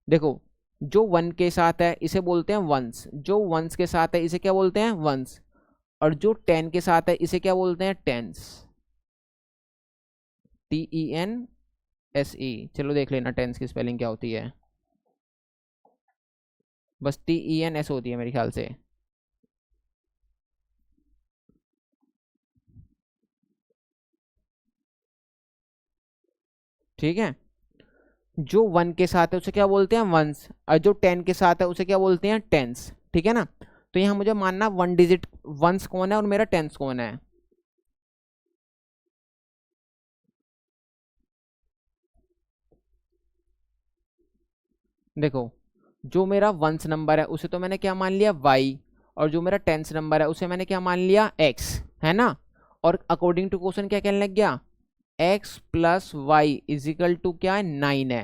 देखो जो 1 के साथ है इसे बोलते हैं वंस, जो वंस के साथ है इसे क्या बोलते हैं? वंस। और जो 10 के साथ है इसे क्या बोलते हैं? टेंस। TENSE। चलो देख लेना टेंस की स्पेलिंग क्या होती है। बस TENS होती है मेरे ख्याल से। ठीक है, जो 1 के साथ है उसे क्या बोलते हैं? वंस। और जो 10 के साथ है उसे क्या बोलते हैं? टेंस। ठीक है ना। तो यहाँ मुझे मानना 1 डिजिट वंस कौन है और मेरा टेंस कौन है। देखो जो मेरा वंस नंबर है उसे तो मैंने क्या मान लिया? y। और जो मेरा टेंस नंबर है उसे मैंने क्या मान लिया? x, है ना। और अकॉर्डिंग टू क्वेश्चन क्या कहने लग गया? x + y = क्या है? 9 है।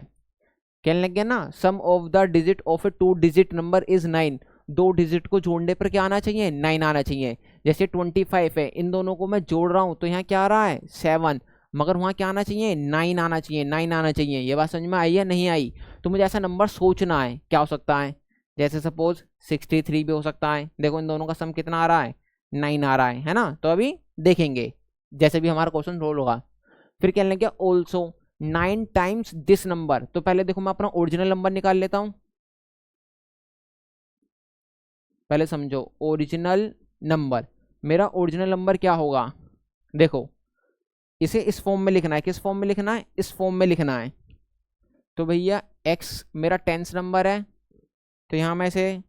कहने लग गया ना sum of the digit of a 2 digit number is 9। 2 digit को जोड़ने पर क्या आना चाहिए? 9 आना चाहिए। जैसे 25 है, इन दोनों को मैं जोड़ रहा हूं तो यहाँ क्या आ रहा है? 7। मगर वहाँ क्या आना चाहिए? 9 आना चाहिए, 9 आना चाहिए। ये बात समझ में आई या नहीं आई? तो मुझे ऐसा नंबर सोचना है क्या हो सकता है। जैसे सपोज 63 भी हो सकता है। देखो इन दोनों का सम कितना आ रहा है? 9 आ रहा है ना। तो अभी देखेंगे जैसे भी हमारा क्वेश्चन रोल होगा। फिर कहने लग गया ऑल्सो 9 टाइम्स दिस नंबर। तो पहले देखो मैं अपना ओरिजिनल नंबर निकाल लेता हूं। पहले समझो ओरिजिनल नंबर, मेरा ओरिजिनल नंबर क्या होगा? देखो इसे इस फॉर्म में लिखना है। किस फॉर्म में लिखना है? इस फॉर्म में लिखना है। तो भैया x मेरा टेंस नंबर है, तो यहां मैं इसे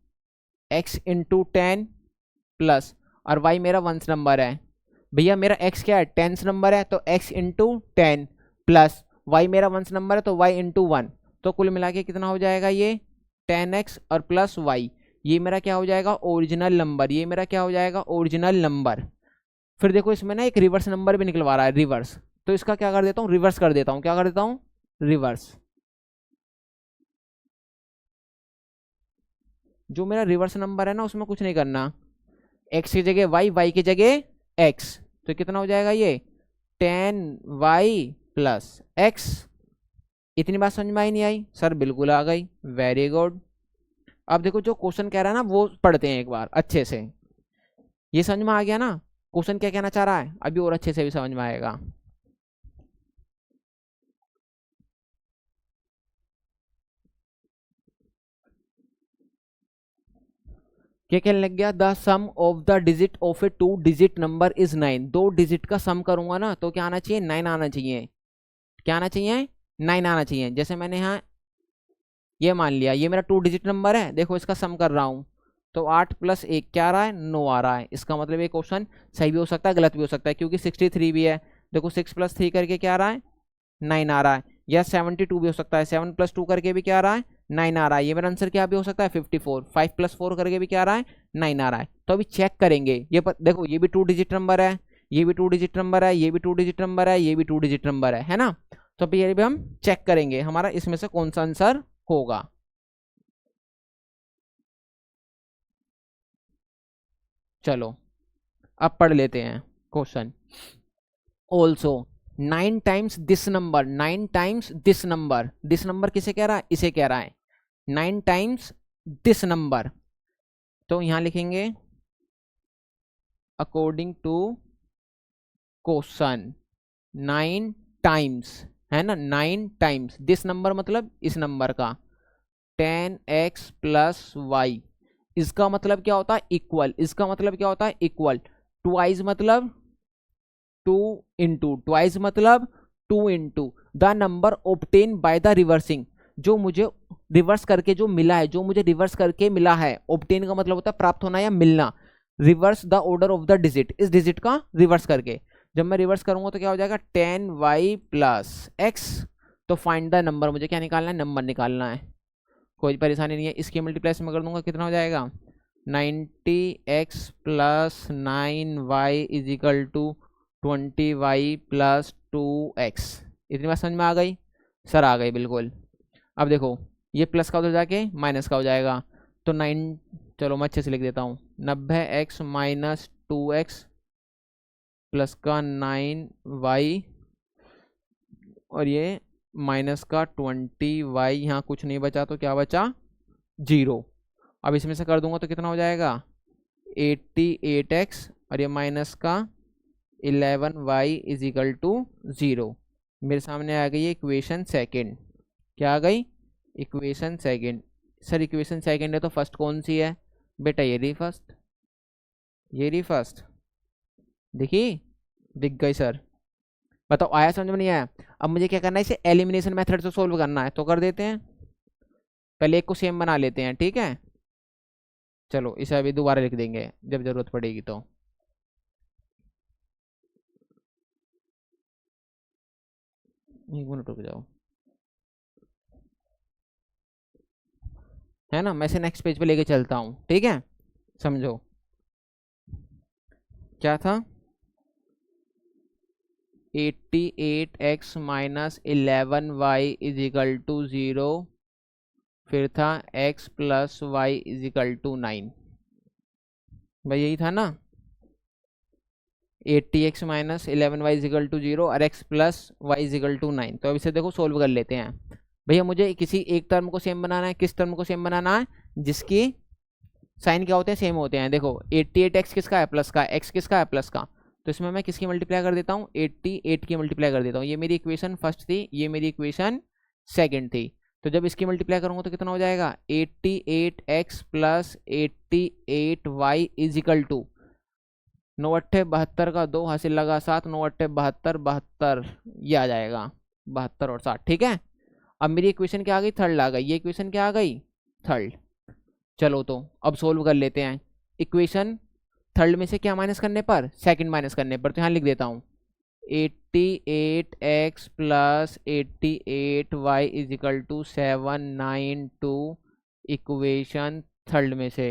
x × 10 प्लस, और y मेरा वंस नंबर है। भैया मेरा x क्या है? टेंस नंबर है, तो x × 10 प्लस वाई मेरा वंस नंबर है तो वाई इंटू वन, तो कुल मिला के कितना हो जाएगा ये 10x और प्लस वाई, ये मेरा क्या हो जाएगा ओरिजिनल नंबर, ये मेरा क्या हो जाएगा ओरिजिनल नंबर। फिर देखो इसमें ना एक रिवर्स नंबर भी निकलवा रहा है, रिवर्स, तो इसका क्या कर देता हूँ रिवर्स कर देता हूँ, क्या कर देता हूँ रिवर्स। जो मेरा रिवर्स नंबर है ना उसमें कुछ नहीं करना, x की जगह y, y की जगह x, तो कितना हो जाएगा ये 10y प्लस x। इतनी बात समझ में आई नहीं आई सर? बिल्कुल आ गई, वेरी गुड। अब देखो जो क्वेश्चन कह रहा है ना वो पढ़ते हैं एक बार अच्छे से, ये समझ में आ गया ना क्वेश्चन क्या कहना चाह रहा है, अभी और अच्छे से भी समझ में आएगा। क्या कहने लग गया, the sum of the digit of a 2 digit number is 9। 2 digit का सम करूंगा ना तो क्या आना चाहिए 9 आना चाहिए, क्या आना चाहिए 9 आना चाहिए। जैसे मैंने यहाँ ये मान लिया ये मेरा 2 डिजिट नंबर है, देखो इसका सम कर रहा हूँ तो 8 प्लस 1 क्या आ रहा है 9 आ रहा है। इसका मतलब ये क्वेश्चन सही भी हो सकता है गलत भी हो सकता है, क्योंकि 63 भी है, देखो 6 प्लस 3 करके क्या आ रहा है 9 आ रहा है, या 72 भी हो सकता है, 7 प्लस 2 करके भी क्या आ रहा है 9 आ रहा है। ये मेरा आंसर क्या भी हो सकता है 54, 5 प्लस 4 करके भी क्या आ रहा है 9 आ रहा है। तो अभी चेक करेंगे ये देखो ये भी 2 डिजिट नंबर है, ये भी 2 डिजिट नंबर है, ये भी 2 डिजिट नंबर है, ये भी 2 डिजिट नंबर है ना। तो अभी ये भी हम चेक करेंगे हमारा इसमें से कौन सा आंसर होगा। चलो अब पढ़ लेते हैं question. Also 9 times this number, 9 times this number, this number किसे कह रहा है इसे कह रहा है 9 टाइम्स दिस नंबर, तो यहां लिखेंगे अकॉर्डिंग टू क्वेश्चन 9 टाइम्स है ना, 9 टाइम्स दिस नंबर मतलब इस नंबर का 10x प्लस वाई, इसका मतलब क्या होता है इक्वल, इसका मतलब क्या होता है इक्वल, ट्वाइस मतलब 2 इंटू, ट्वाइस मतलब 2 into the number obtain by the reversing, जो मुझे रिवर्स करके जो मिला है, जो मुझे रिवर्स करके मिला है, ऑब्टेन का मतलब होता है प्राप्त होना या मिलना, reverse the order of the digit, इस डिजिट का रिवर्स करके। जब मैं रिवर्स करूंगा तो क्या हो जाएगा 10y प्लस एक्स, तो फाइंड द नंबर, मुझे क्या निकालना है नंबर निकालना है, कोई परेशानी नहीं है। इसकी मल्टीप्लाई में कर दूंगा कितना हो जाएगा 90x plus 9y is equal to 20y plus 2x। इतनी बात समझ में आ गई सर? आ गई बिल्कुल। अब देखो ये प्लस का उधर जाके माइनस का हो जाएगा, तो 9, चलो मैं अच्छे से लिख देता हूँ 90x माइनस 2x प्लस का 9y और ये माइनस का 20y, यहाँ कुछ नहीं बचा तो क्या बचा 0। अब इसमें से कर दूंगा तो कितना हो जाएगा 88x और ये माइनस का 11y इज इक्वल टू 0। मेरे सामने आ गई इक्वेशन सेकंड, क्या आ गई equation second. Sir equation second है तो फर्स्ट कौन सी है बेटा, ये रही फर्स्ट, ये रही फर्स्ट, देखिए दिख गई सर। बताओ आया समझ में नहीं आया? अब मुझे क्या करना है इसे एलिमिनेशन मेथड से सोल्व करना है, तो कर देते हैं, पहले एक को सेम बना लेते हैं ठीक है। चलो इसे अभी दोबारा लिख देंगे जब जरूरत पड़ेगी तो। एक मिनट रुक जाओ, है ना, मैं इसे नेक्स्ट पेज पे लेके चलता हूँ ठीक है। समझो क्या था 88x minus 11y is equal to 0, फिर था x plus y is equal to 9, भाई यही था ना 80x minus 11y is equal to 0 और x plus y is equal to 9। तो अब इसे देखो सोल्व कर लेते हैं। भैया मुझे किसी एक टर्म को सेम बनाना है, किस टर्म को सेम बनाना है जिसकी साइन क्या होते हैं सेम होते हैं। देखो 88x किसका है प्लस का, x किसका है प्लस का, तो इसमें मैं किसकी मल्टीप्लाई कर देता हूँ 88 की मल्टीप्लाई कर देता हूँ। ये मेरी इक्वेशन फर्स्ट थी, ये मेरी इक्वेशन सेकंड थी, तो जब इसकी मल्टीप्लाई करूंगा तो कितना हो जाएगा 88x plus 88y is equal to 9 अट्ठे 72 का 2 हासिल लगा 7, 9 अट्ठे 72, 72 ये आ जाएगा 72 और 60 ठीक है। अब मेरी इक्वेशन क्या आ गई थर्ड आ गई, ये इक्वेशन क्या आ गई थर्ड। चलो तो अब सोल्व कर लेते हैं। इक्वेशन थर्ड में से क्या माइनस करने पर सेकंड माइनस करने पर, तो यहाँ लिख देता हूँ 88x plus 88y is equal to 792 equation third में से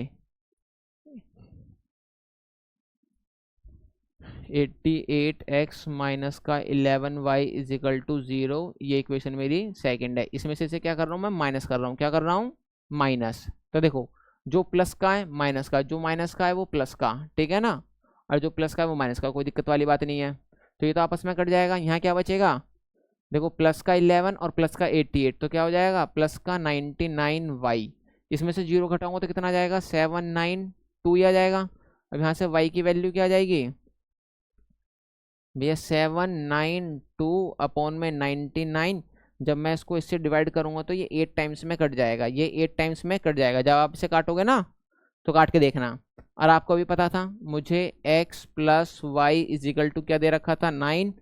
88x माइनस का 11y इज इक्वल टू 0, ये इक्वेशन मेरी सेकंड है। इसमें से क्या कर रहा हूँ मैं, माइनस कर रहा हूँ। क्या कर रहा हूँ, माइनस। तो देखो जो प्लस का है माइनस का, जो माइनस का है वो प्लस का, ठीक है ना, और जो प्लस का है वो माइनस का, कोई दिक्कत वाली बात नहीं है। तो ये तो आपस में कट जाएगा। यहाँ क्या बचेगा, देखो प्लस का 11 और प्लस का 88, तो क्या हो जाएगा प्लस का 99y। इसमें से 0 घटाऊंगा तो कितना आ जाएगा, 792 ही आ जाएगा। अब यहाँ से y की वैल्यू क्या आ जाएगी भैया, 792 अपॉन में 99। जब मैं इसको इससे डिवाइड करूंगा तो ये 8 टाइम्स में कट जाएगा, ये 8 टाइम्स में कट जाएगा। जब आप इसे काटोगे ना तो काट के देखना। और आपको भी पता था मुझे x plus y is equal to क्या दे रखा था, 9।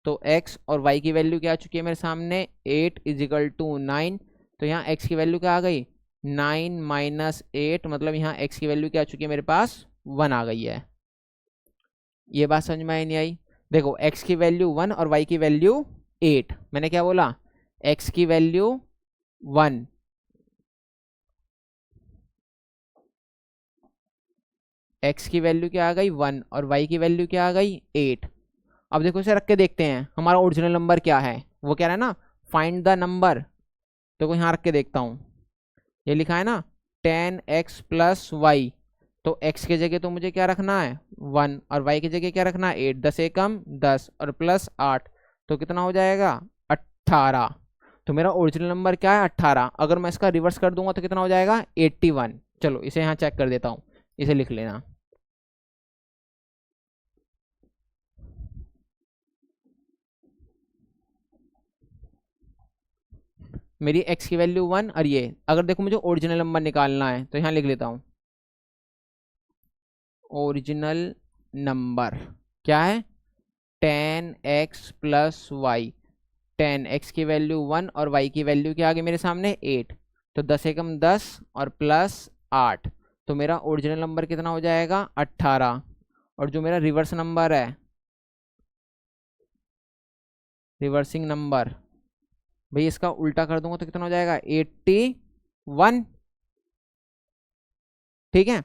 तो x और y की वैल्यू क्या आ चुकी है मेरे सामने, 8 इज इक्वल टू 9। तो यहाँ x की वैल्यू क्या आ गई, 9 माइनस 8, मतलब यहाँ x की वैल्यू क्या आ चुकी है मेरे पास, 1 आ गई है। ये बात समझ में आई नहीं आई। देखो x की वैल्यू 1 और y की वैल्यू 8। मैंने क्या बोला, x की वैल्यू 1, x की वैल्यू क्या आ गई 1 और y की वैल्यू क्या आ गई 8। अब देखो इसे रख के देखते हैं हमारा ओरिजिनल नंबर क्या है। वो क्या है ना, फाइंड द नंबर। देखो यहाँ रख के देखता हूँ, ये लिखा है ना 10x प्लस वाई। तो x की जगह तो मुझे क्या रखना है 1 और y की जगह क्या रखना है 8। 10 एकम 10 और प्लस 8, तो कितना हो जाएगा 18। तो मेरा ओरिजिनल नंबर क्या है 18। अगर मैं इसका रिवर्स कर दूंगा तो कितना हो जाएगा 81। चलो इसे यहाँ चेक कर देता हूँ, इसे लिख लेना। मेरी x की वैल्यू 1 और ये, अगर देखो मुझे ओरिजिनल नंबर निकालना है तो यहाँ लिख लेता हूँ, ओरिजिनल नंबर क्या है 10x प्लस वाई। 10x की वैल्यू 1 और y की वैल्यू क्या आ गई मेरे सामने 8। तो 10 एकम 10 और प्लस 8, तो मेरा ओरिजिनल नंबर कितना हो जाएगा 18। और जो मेरा रिवर्स नंबर है, रिवर्सिंग नंबर, भाई इसका उल्टा कर दूंगा तो कितना हो जाएगा 81। ठीक है।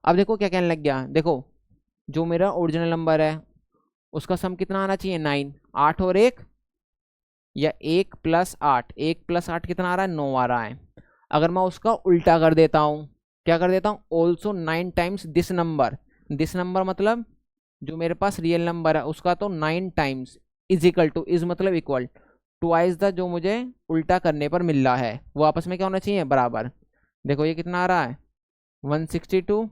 अब देखो क्या कहने लग गया, देखो जो मेरा ओरिजिनल नंबर है उसका सम कितना आना चाहिए 9। 8 और 1 या 1 प्लस 8, 1 प्लस 8 कितना आ रहा है 9 आ रहा है। अगर मैं उसका उल्टा कर देता हूँ, क्या कर देता हूँ, also 9 times this number. This number मतलब जो मेरे पास रियल नंबर है उसका तो 9 times is equal to, is मतलब इक्वल ट्वाइस द जो मुझे उल्टा करने पर मिल रहा है वो आपस में क्या होना चाहिए बराबर। देखो ये कितना आ रहा है 162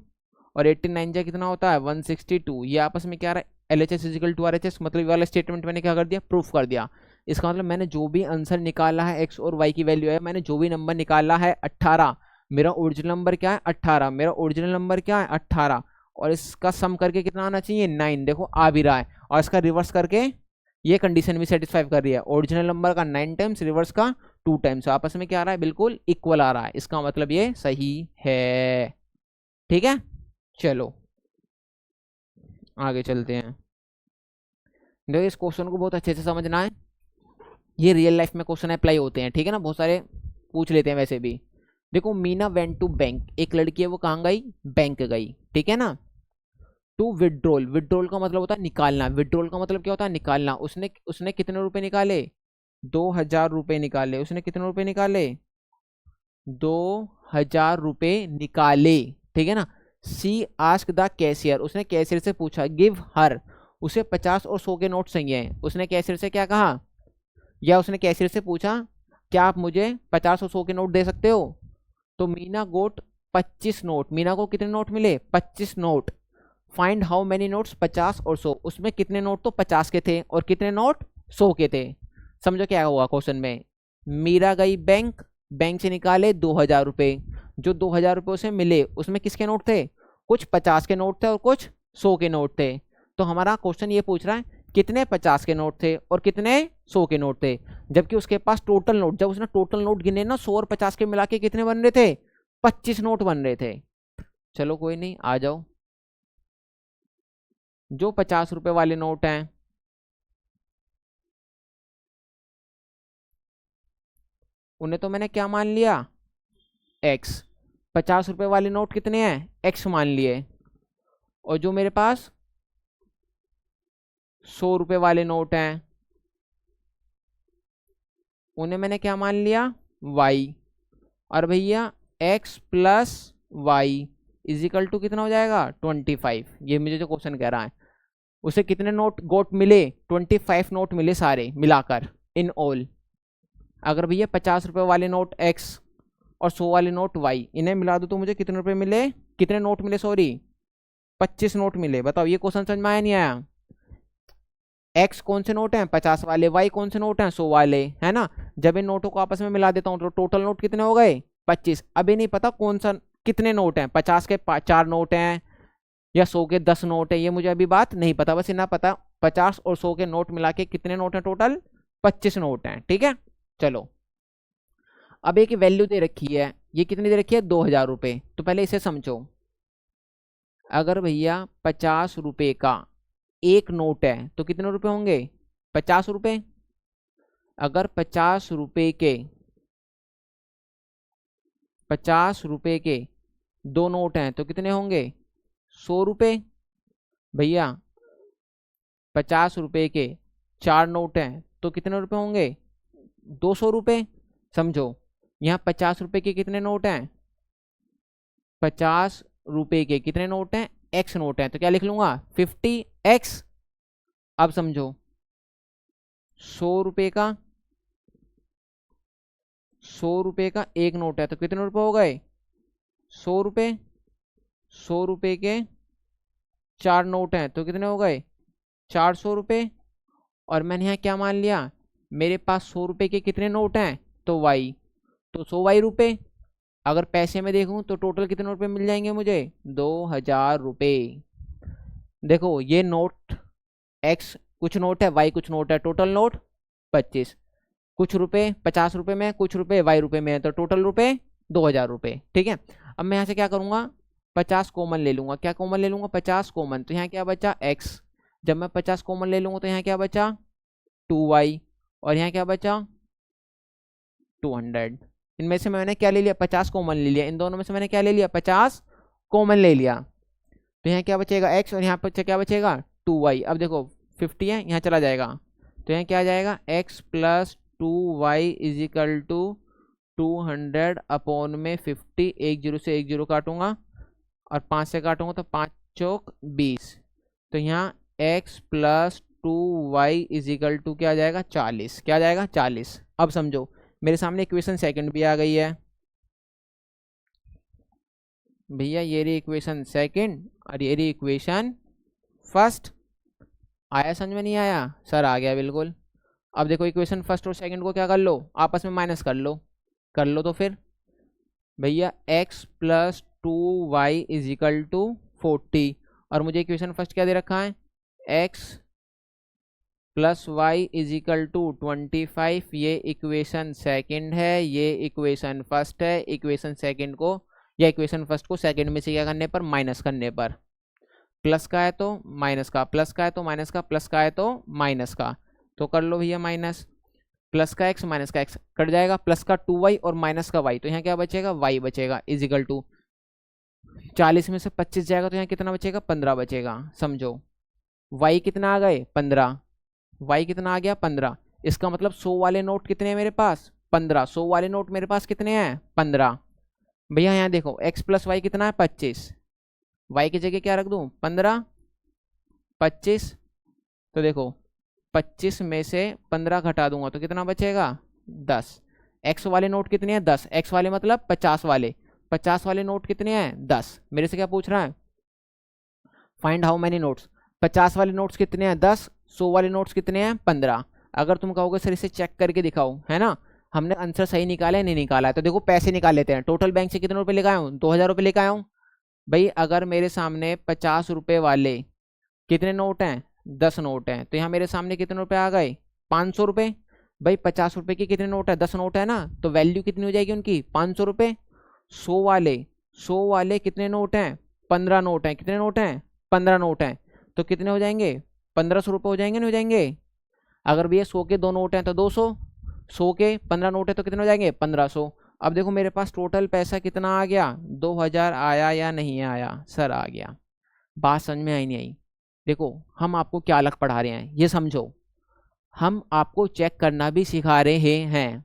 और 89 जा कितना होता है 162। ये आपस में क्या आ रहा है LHS इजिकल टू RHS, मतलब ये वाला स्टेटमेंट मैंने क्या कर दिया, प्रूफ कर दिया। इसका मतलब मैंने जो भी आंसर निकाला है x और y की वैल्यू है, मैंने जो भी नंबर निकाला है 18। मेरा ओरिजिनल नंबर क्या है 18, मेरा ओरिजिनल नंबर क्या है 18, और इसका सम करके कितना आना चाहिए 9। देखो आ भी रहा है, और इसका रिवर्स करके ये कंडीशन भी सेटिस्फाई कर रही है। ओरिजिनल नंबर का 9 टाइम्स, रिवर्स का 2 टाइम्स, आपस में क्या आ रहा है बिल्कुल इक्वल आ रहा है। इसका मतलब ये सही है। ठीक है, चलो आगे चलते हैं। देखो इस क्वेश्चन को बहुत अच्छे से समझना है, ये रियल लाइफ में क्वेश्चन अप्लाई होते हैं, ठीक है ना, बहुत सारे पूछ लेते हैं वैसे भी। देखो मीना वेंट टू बैंक, एक लड़की है वो कहाँ गई, बैंक गई, ठीक है ना। टू विड्रोल, विड्रोल का मतलब होता है निकालना, विड्रोल का मतलब क्या होता है निकालना। उसने उसने कितने रुपए निकाले 2000 रुपए निकाले। उसने कितने रुपए निकाले 2000 रुपए निकाले, ठीक है ना। सी आस्क द कैशियर, उसने कैशियर से पूछा गिव हर, उसे 50 और 100 के नोट चाहिए। उसने कैशियर से क्या कहा, या उसने कैशियर से पूछा क्या आप मुझे 50 और 100 के नोट दे सकते हो। तो मीना गोट 25 नोट, मीना को कितने नोट मिले 25 note. Find how many notes 50 और 100, उसमें कितने नोट तो 50 के थे और कितने नोट 100 के थे। समझो क्या हुआ क्वेश्चन में, मीरा गई बैंक, बैंक से निकाले 2000 रुपए, जो 2000 रुपए उसे मिले उसमें किसके नोट थे, कुछ 50 के नोट थे और कुछ 100 के नोट थे। तो हमारा क्वेश्चन ये पूछ रहा है कितने 50 के नोट थे और कितने 100 के नोट थे, जबकि उसके पास टोटल नोट, जब उसने टोटल नोट गिने ना 100 और 50 के मिला के कितने बन रहे थे 25 नोट बन रहे थे। चलो कोई नहीं, आ जाओ। जो 50 रुपए वाले नोट हैं उन्हें तो मैंने क्या मान लिया, एक्स। 50 रुपए वाले नोट कितने हैं, एक्स मान लिए। और जो मेरे पास 100 रुपए वाले नोट हैं उन्हें मैंने क्या मान लिया, वाई। और भैया x plus y is equal to कितना हो जाएगा, 25। ये मुझे जो क्वेश्चन कह रहा है, उसे कितने नोट गोट मिले, 25 नोट मिले सारे मिलाकर इन ऑल। अगर भैया 50 रुपए वाले नोट एक्स और 100 वाले नोट वाई, इन्हें मिला दो तो मुझे कितने रुपए मिले, कितने नोट मिले, सॉरी 25 नोट मिले। बताओ ये क्वेश्चन समझ में आया नहीं आया। एक्स कौन से नोट हैं, 50 वाले, वाई कौन से नोट हैं, 100 वाले, है ना। जब इन नोटों को आपस में मिला देता हूँ तो टोटल नोट कितने हो गए, 25। अभी नहीं पता कौन सा कितने नोट हैं, 50 के 4 नोट हैं या 100 के 10 नोट है, ये मुझे अभी बात नहीं पता। बस इतना पता 50 और 100 के नोट मिला के कितने नोट हैं, टोटल 25 नोट हैं। ठीक है, चलो अब एक वैल्यू दे रखी है, ये कितनी दे रखी है, 2000 रुपये। तो पहले इसे समझो। अगर भैया 50 रुपये का एक नोट है तो कितने रुपए होंगे, 50 रुपये। अगर 50 रुपये के 2 नोट हैं तो कितने होंगे, 100 रुपये। भैया 50 रुपये के 4 नोट हैं तो कितने रुपए होंगे, 200 रुपये। समझो यहाँ 50 रुपये के कितने नोट हैं, 50 रुपये के कितने नोट हैं, एक्स नोट हैं, तो क्या लिख लूंगा, 50x। अब समझो 100 रुपये का, 100 रुपये का एक नोट है तो कितने रुपए हो गए, 100 रुपये। 100 रुपये के 4 नोट हैं तो कितने हो गए, 400 रुपये। और मैंने यहाँ क्या मान लिया, मेरे पास 100 रुपये के कितने नोट हैं, तो वाई, तो 100 वाई रुपये। अगर पैसे में देखूं तो टोटल कितने रुपए मिल जाएंगे मुझे, 2000 रुपये। देखो ये नोट एक्स कुछ नोट है, वाई कुछ नोट है, टोटल नोट 25। कुछ रुपए 50 रुपये में, कुछ रुपए वाई रुपये में है, तो टोटल रुपए 2000 रुपये। ठीक है, अब मैं यहाँ से क्या करूँगा, 50 कॉमन ले लूंगा। क्या कॉमन ले लूंगा, 50 कॉमन, तो यहाँ क्या बचा, एक्स। जब मैं 50 कॉमन ले लूंगा तो यहाँ क्या बचा, 2y। और यहाँ क्या बचा, 200। इनमें से मैंने क्या ले लिया, 50 कॉमन ले लिया। इन दोनों में से मैंने क्या ले लिया, 50 कॉमन ले लिया। तो यहाँ क्या बचेगा, x, और यहाँ पर क्या बचेगा, 2y। अब देखो 50 है, यहाँ चला जाएगा, तो यहाँ क्या आ जाएगा, x plus 2y is equal to 200 upon में 50। 1 0 से 1 0 काटूंगा और 5 से काटूंगा तो 5 चौक 20। तो यहाँ x plus 2y is equal to क्या आ जाएगा, 40। क्या आ जाएगा, 40। अब समझो मेरे सामने इक्वेशन सेकंड भी आ गई है। भैया ये रही इक्वेशन सेकंड और ये रही इक्वेशन फर्स्ट। आया समझ में, नहीं आया, सर आ गया बिल्कुल। अब देखो इक्वेशन फर्स्ट और सेकंड को क्या कर लो, आपस में माइनस कर लो तो फिर भैया x plus 2y is equal to 40। और मुझे इक्वेशन फर्स्ट क्या दे रखा है, x plus y is equal to 25। ये इक्वेशन सेकंड है, ये इक्वेशन फर्स्ट है। इक्वेशन सेकंड को या इक्वेशन फर्स्ट को सेकंड में से क्या करने पर, माइनस करने पर। प्लस का है तो माइनस का, प्लस का है तो माइनस का, प्लस का है तो माइनस का, तो कर लो भैया माइनस। प्लस का x माइनस का x कट जाएगा, प्लस का 2y और माइनस का y, तो यहाँ क्या बचेगा, y बचेगा इजिकल टू 40 में से 25 जाएगा तो यहाँ कितना बचेगा, 15 बचेगा। समझो y कितना आ गए, 15। y कितना आ गया, 15। इसका मतलब 100 वाले नोट कितने हैं मेरे पास, 15। 100 वाले नोट मेरे पास कितने हैं, 15। भैया यहाँ देखो x प्लस वाई कितना है, 25। y की जगह क्या रख दूँ, 15, 25। तो देखो 25 में से 15 घटा दूंगा तो कितना बचेगा, 10। x वाले नोट कितने हैं, 10। x वाले मतलब 50 वाले, 50 वाले नोट कितने हैं, 10। मेरे से क्या पूछ रहा है, फाइंड हाउ मेनी नोट्स। 50 वाले नोट्स कितने हैं, 10। 100 वाले नोट्स कितने हैं, 15। अगर तुम कहोगे सर इसे चेक करके दिखाओ, है ना, हमने आंसर सही निकाला है नहीं निकाला है, तो देखो पैसे निकाल लेते हैं। टोटल बैंक से कितने रुपए लेकर आया हूँ, 2000 रुपये लेकर आया हूँ। भाई अगर मेरे सामने 50 रुपये वाले कितने नोट हैं, 10 नोट हैं, तो यहाँ मेरे सामने कितने रुपए आ गए, 500 रुपये। भाई 50 रुपये के कितने नोट है, 10 नोट है ना, तो वैल्यू कितनी हो जाएगी उनकी, 500 रुपये। 100 वाले कितने नोट हैं, 15 नोट हैं। कितने नोट हैं, 15 नोट हैं, तो कितने हो जाएंगे, 1500 रुपये हो जाएंगे, नहीं हो जाएंगे। अगर भैया 100 के 2 नोट हैं तो 200, 100 के 15 नोट है तो कितने हो जाएंगे 1500। अब देखो मेरे पास टोटल पैसा कितना आ गया 2000 आया या नहीं आया सर आ गया। बात समझ में आई नहीं आई? देखो हम आपको क्या अलग पढ़ा रहे हैं ये समझो, हम आपको चेक करना भी सिखा रहे हैं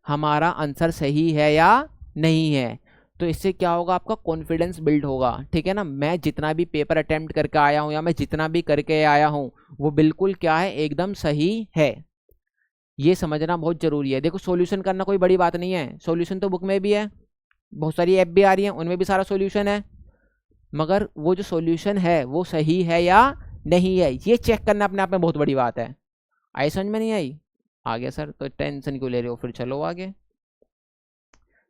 हमारा आंसर सही है या नहीं है। तो इससे क्या होगा आपका कॉन्फिडेंस बिल्ड होगा, ठीक है ना। मैं जितना भी पेपर अटेम्प्ट करके आया हूँ या मैं जितना भी करके आया हूँ वो बिल्कुल क्या है एकदम सही है, ये समझना बहुत जरूरी है। देखो सॉल्यूशन करना कोई बड़ी बात नहीं है, सॉल्यूशन तो बुक में भी है, बहुत सारी ऐप भी आ रही हैं उनमें भी सारा सॉल्यूशन है, मगर वो जो सॉल्यूशन है वो सही है या नहीं है ये चेक करना अपने आप में बहुत बड़ी बात है। आई समझ में नहीं आई? आ गया सर तो टेंशन क्यों ले रहे हो, फिर चलो आगे।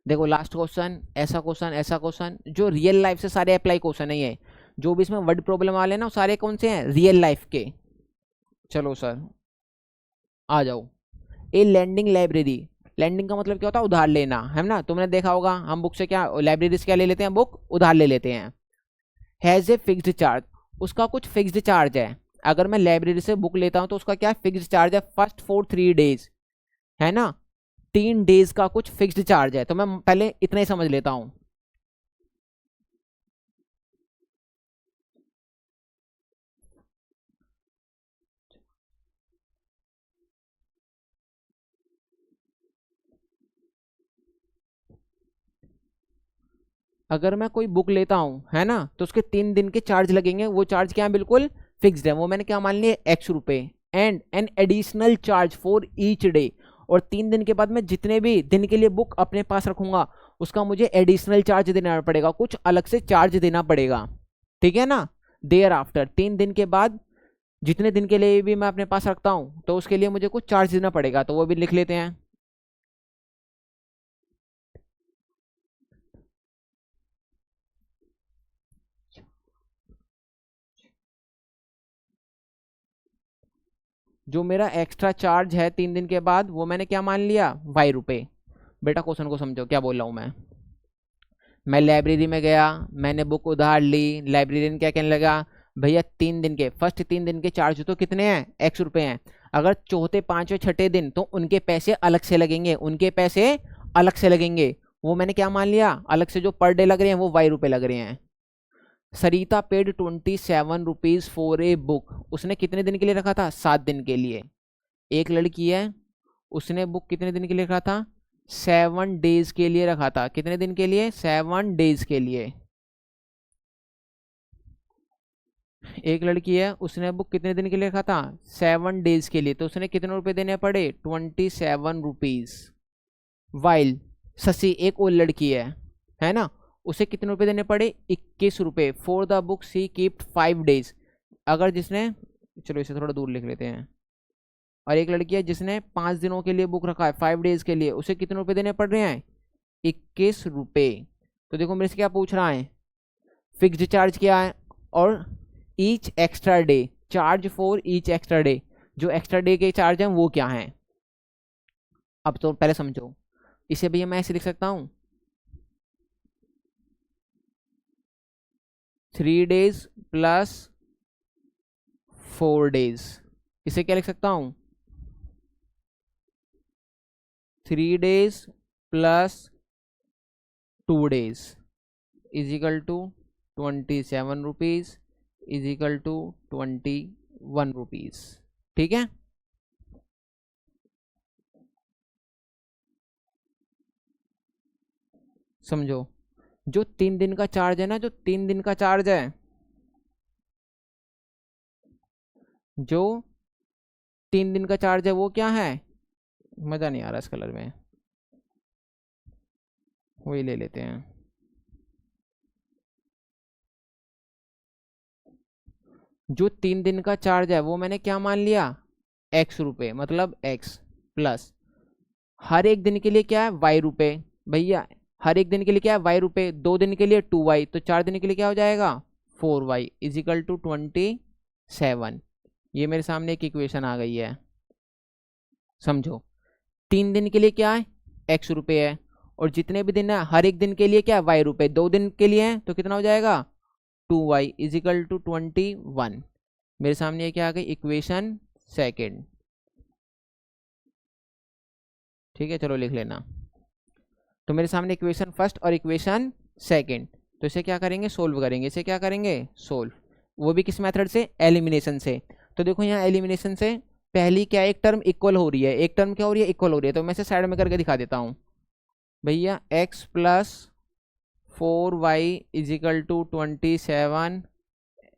देखो लास्ट क्वेश्चन, ऐसा क्वेश्चन ऐसा क्वेश्चन जो रियल लाइफ से सारे अप्लाई क्वेश्चन है ये, जो भी इसमें वर्ड प्रॉब्लम वाले हैं ना वो सारे कौन से हैं रियल लाइफ के। चलो सर आ जाओ। ए लैंडिंग लाइब्रेरी, लैंडिंग का मतलब क्या होता है उधार लेना, है ना। तुमने देखा होगा हम बुक से क्या लाइब्रेरी से क्या ले लेते हैं, बुक उधार ले लेते हैं। हैज ए फिक्स्ड चार्ज, उसका कुछ फिक्स्ड चार्ज है। अगर मैं लाइब्रेरी से बुक लेता हूं तो उसका क्या फिक्स्ड चार्ज है, फर्स्ट फॉर 3 डेज, है ना। 3 डेज का कुछ फिक्स्ड चार्ज है, तो मैं पहले इतना ही समझ लेता हूं। अगर मैं कोई बुक लेता हूं है ना तो उसके 3 दिन के चार्ज लगेंगे, वो चार्ज क्या है बिल्कुल फिक्स्ड है, वो मैंने क्या मान लिया X रुपए, and an additional charge for each day. और 3 दिन के बाद मैं जितने भी दिन के लिए बुक अपने पास रखूंगा उसका मुझे एडिशनल चार्ज देना पड़ेगा, कुछ अलग से चार्ज देना पड़ेगा, ठीक है ना। देयर आफ्टर 3 दिन के बाद जितने दिन के लिए भी मैं अपने पास रखता हूं तो उसके लिए मुझे कुछ चार्ज देना पड़ेगा, तो वो भी लिख लेते हैं। जो मेरा एक्स्ट्रा चार्ज है 3 दिन के बाद वो मैंने क्या मान लिया Y रुपए। बेटा क्वेश्चन को समझो क्या बोल रहा हूँ मैं लाइब्रेरी में गया, मैंने बुक उधार ली, लाइब्रेरियन क्या कहने लगा भैया 3 दिन के फर्स्ट 3 दिन के चार्ज तो कितने हैं X रुपए हैं, अगर चौथे पांचवें छठे दिन तो उनके पैसे अलग से लगेंगे, उनके पैसे अलग से लगेंगे। वो मैंने क्या मान लिया अलग से जो पर डे लग रहे हैं वो Y रुपए लग रहे हैं। Sarita paid 27 rupees for a book, उसने कितने दिन के लिए रखा था 7 दिन के लिए। एक लड़की है उसने बुक कितने दिन के लिए रखा था 7 डेज के लिए रखा था, कितने दिन के लिए 7 डेज के लिए। एक लड़की है उसने बुक कितने दिन के लिए रखा था 7 डेज के लिए, तो उसने कितने रुपए देने पड़े 27 रुपीज। वाइल शशि एक और लड़की है ना, उसे कितने रुपए देने पड़े 21 रुपए for the book she kept 5 days. अगर जिसने, चलो इसे थोड़ा दूर लिख लेते हैं, और एक लड़की है जिसने 5 दिनों के लिए बुक रखा है 5 डेज के लिए, उसे कितने रुपए देने पड़ रहे हैं 21 रुपए। तो देखो मेरे से क्या पूछ रहा है फिक्स्ड चार्ज क्या है और each extra day, charge for each extra day, जो एक्स्ट्रा डे के चार्ज हैं वो क्या हैं। अब तो पहले समझो, इसे भैया मैं ऐसे लिख सकता हूं 3 डेज प्लस 4 डेज। इसे क्या लिख सकता हूं 3 days plus 2 days is equal to 27 rupees is equal to 21 rupees, ठीक है। समझो जो 3 दिन का चार्ज है ना, जो 3 दिन का चार्ज है, जो 3 दिन का चार्ज है वो क्या है, मजा नहीं आ रहा इस कलर में, वही ले लेते हैं। जो 3 दिन का चार्ज है वो मैंने क्या मान लिया X रुपए, मतलब X प्लस हर एक दिन के लिए क्या है Y रुपए। भैया हर एक दिन के लिए क्या है Y रुपए, 2 दिन के लिए 2Y, तो 4 दिन के लिए क्या हो जाएगा 4Y इज इक्वल टू 27। ये मेरे सामने एक इक्वेशन आ गई है। समझो 3 दिन के लिए क्या है X रुपए है, और जितने भी दिन है हर एक दिन के लिए क्या है Y रुपए, 2 दिन के लिए है तो कितना हो जाएगा 2Y इज इक्वल टू 21। मेरे सामने क्या आ गई इक्वेशन सेकेंड। ठीक है, चलो लिख लेना। तो मेरे सामने इक्वेशन फर्स्ट और इक्वेशन सेकंड, तो इसे क्या करेंगे, सोल्व करेंगे। इसे क्या करेंगे, सोल्व। वो भी किस मेथड से, एलिमिनेशन से। तो देखो यहाँ एलिमिनेशन से पहली क्या, एक टर्म इक्वल हो रही है, एक टर्म क्या हो रही है, इक्वल हो रही है। तो मैं इसे साइड में करके दिखा देता हूँ भैया। x plus 4y is equal to 27,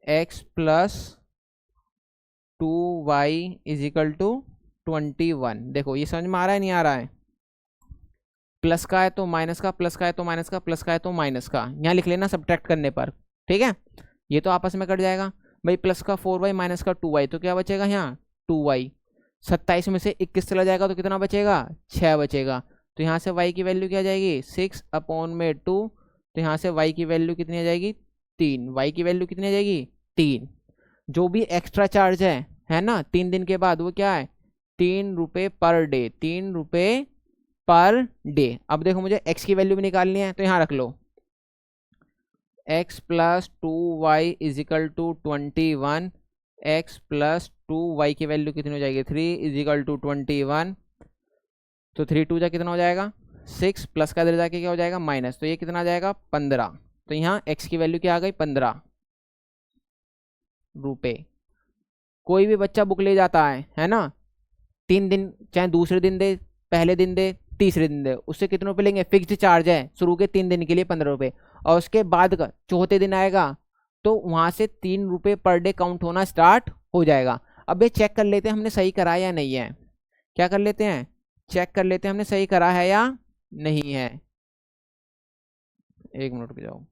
x plus 2y is equal to 21। देखो ये समझ में आ रहा है, नहीं आ रहा है। प्लस का है तो माइनस का, प्लस का है तो माइनस का, प्लस का है तो माइनस का। यहाँ लिख लेना सब्ट्रैक्ट करने पर, ठीक है। ये तो आपस में कट जाएगा भाई। प्लस का 4y माइनस का 2y, तो क्या बचेगा यहाँ 2y। 27 में से 21 चला जाएगा तो कितना बचेगा, 6 बचेगा। तो यहाँ से y की वैल्यू क्या आ जाएगी, 6/2। तो यहाँ से y की वैल्यू कितनी आ जाएगी, 3। y की वैल्यू कितनी आ जाएगी, 3। जो भी एक्स्ट्रा चार्ज है ना 3 दिन के बाद, वो क्या है, 3 रुपये पर डे, 3 रुपये पर डे। अब देखो मुझे x की वैल्यू भी निकालनी है, तो यहाँ रख लो x plus 2y is equal to 21, x plus 2y की वैल्यू कितनी हो जाएगी, 3 इजिकल टू 21। तो 3 2 जा कितना हो जाएगा, 6, प्लस का इधर जाके क्या हो जाएगा, माइनस। तो ये कितना आ जाएगा, 15। तो यहाँ x की वैल्यू क्या आ गई, 15 रुपये। कोई भी बच्चा बुक ले जाता है ना, 3 दिन, चाहे दूसरे दिन दे, पहले दिन दे, तीसरे दिन दे, उससे कितने रुपये लेंगे, फिक्स्ड चार्ज है शुरू के 3 दिन के लिए 15 रुपये। और उसके बाद का चौथे दिन आएगा तो वहां से 3 रुपये पर डे काउंट होना स्टार्ट हो जाएगा। अब ये चेक कर लेते हैं हमने सही करा या नहीं है। क्या कर लेते हैं, चेक कर लेते हैं हमने सही करा है या नहीं है। एक मिनट रुक जाओ।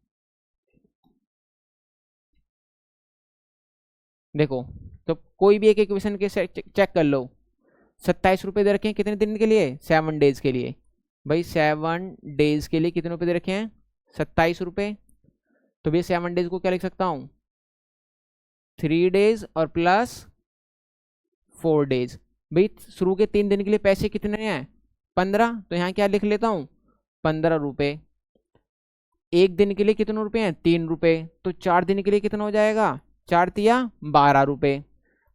देखो तो कोई भी एक इक्वेशन के चेक कर लो। 27 रुपये दे रखे हैं कितने दिन के लिए, 7 डेज के लिए। भाई 7 डेज के लिए कितने रुपये दे रखे हैं, 27 रुपये। तो भैया 7 डेज को क्या लिख सकता हूँ, 3 डेज और प्लस 4 डेज। भाई शुरू के 3 दिन के लिए पैसे कितने हैं, 15। तो यहाँ क्या लिख लेता हूँ, 15 रुपये। एक दिन के लिए कितने रुपये हैं, 3 रुपये। तो 4 दिन के लिए कितना हो जाएगा, 4 तिया 12 रुपये।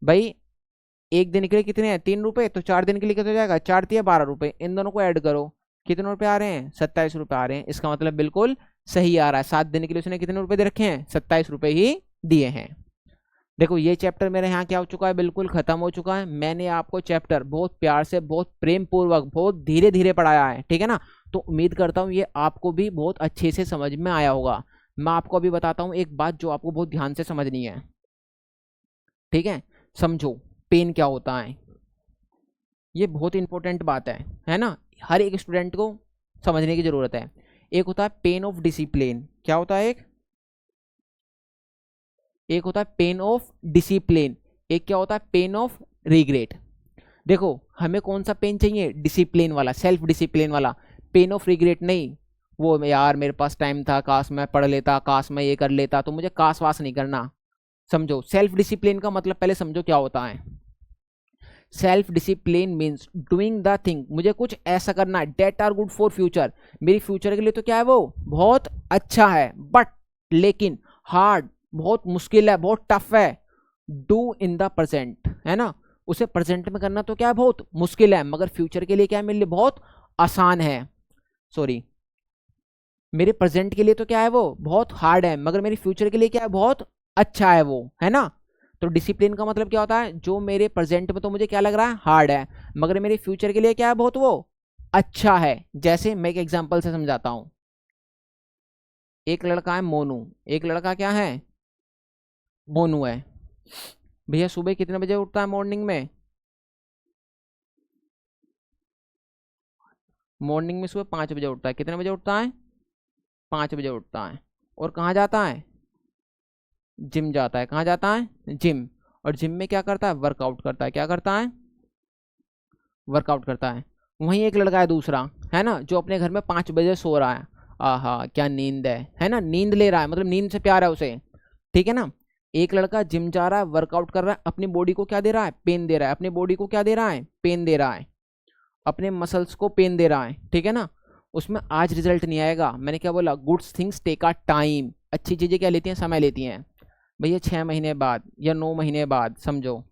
भाई एक दिन के लिए कितने हैं, 3 रुपये। तो 4 दिन के लिए कितना हो जाएगा, 4 तिया 12 रुपये। इन दोनों को ऐड करो, कितने रुपये आ रहे हैं, 27 रुपये आ रहे हैं। इसका मतलब बिल्कुल सही आ रहा है। 7 दिन के लिए उसने कितने रुपये दे रखे हैं, 27 रुपये ही दिए हैं। देखो ये चैप्टर मेरे यहाँ क्या हो चुका है, बिल्कुल खत्म हो चुका है। मैंने आपको चैप्टर बहुत प्यार से, बहुत प्रेम पूर्वक, बहुत धीरे धीरे पढ़ाया है, ठीक है ना। तो उम्मीद करता हूँ ये आपको भी बहुत अच्छे से समझ में आया होगा। मैं आपको अभी बताता हूँ एक बात जो आपको बहुत ध्यान से समझनी है, ठीक है। समझो पेन क्या होता है, ये बहुत इंपॉर्टेंट बात है ना। हर एक स्टूडेंट को समझने की जरूरत है। एक होता है पेन ऑफ डिसिप्लिन। क्या होता है, एक होता है पेन ऑफ डिसिप्लिन, एक क्या होता है, पेन ऑफ रिग्रेट। देखो हमें कौन सा पेन चाहिए, डिसिप्लिन वाला, सेल्फ डिसिप्लिन वाला। पेन ऑफ रिग्रेट नहीं, वो यार मेरे पास टाइम था, काश मैं पढ़ लेता, काश मैं ये कर लेता। तो मुझे काश वास नहीं करना। समझो सेल्फ डिसिप्लिन का मतलब पहले समझो क्या होता है। Self discipline means doing the thing, मुझे कुछ ऐसा करना है that are good for future, मेरी फ्यूचर के लिए तो क्या है, वो बहुत अच्छा है, बट लेकिन हार्ड, बहुत मुश्किल है, बहुत टफ है। डू इन द प्रेजेंट, है ना, उसे प्रेजेंट में करना तो क्या है, बहुत मुश्किल है, मगर फ्यूचर के लिए क्या है, मेरे लिए बहुत आसान है। सॉरी, मेरे प्रेजेंट के लिए तो क्या है, वो बहुत हार्ड है, मगर मेरी फ्यूचर के लिए क्या है, बहुत अच्छा है वो, है ना। तो डिसिप्लिन का मतलब क्या होता है, जो मेरे प्रेजेंट में तो मुझे क्या लग रहा है, हार्ड है, मगर मेरे फ्यूचर के लिए क्या है, बहुत वो अच्छा है। जैसे मैं एक एग्जांपल से समझाता हूं। एक लड़का है मोनू, एक लड़का क्या है, मोनू है। भैया सुबह कितने बजे उठता है मॉर्निंग में, मॉर्निंग में सुबह 5 बजे उठता है। कितने बजे उठता है, 5 बजे उठता है। और कहाँ जाता है, जिम जाता है। कहाँ जाता है, जिम। और जिम में क्या करता है, वर्कआउट करता है। क्या करता है, वर्कआउट करता है। वहीं एक लड़का है दूसरा, है ना, जो अपने घर में 5 बजे सो रहा है। आहा क्या नींद है ना, नींद ले रहा है, मतलब नींद से प्यार है उसे, ठीक है ना। एक लड़का जिम जा रहा है, वर्कआउट कर रहा है, अपनी बॉडी को क्या दे रहा है, पेन दे रहा है। अपनी बॉडी को क्या दे रहा है, पेन दे रहा है, अपने मसल्स को पेन दे रहा है, ठीक है ना। उसमें आज रिजल्ट नहीं आएगा। मैंने क्या बोला, good things take a time, अच्छी चीजें क्या लेती हैं, समय लेती हैं। भैया 6 महीने बाद या 9 महीने बाद समझो,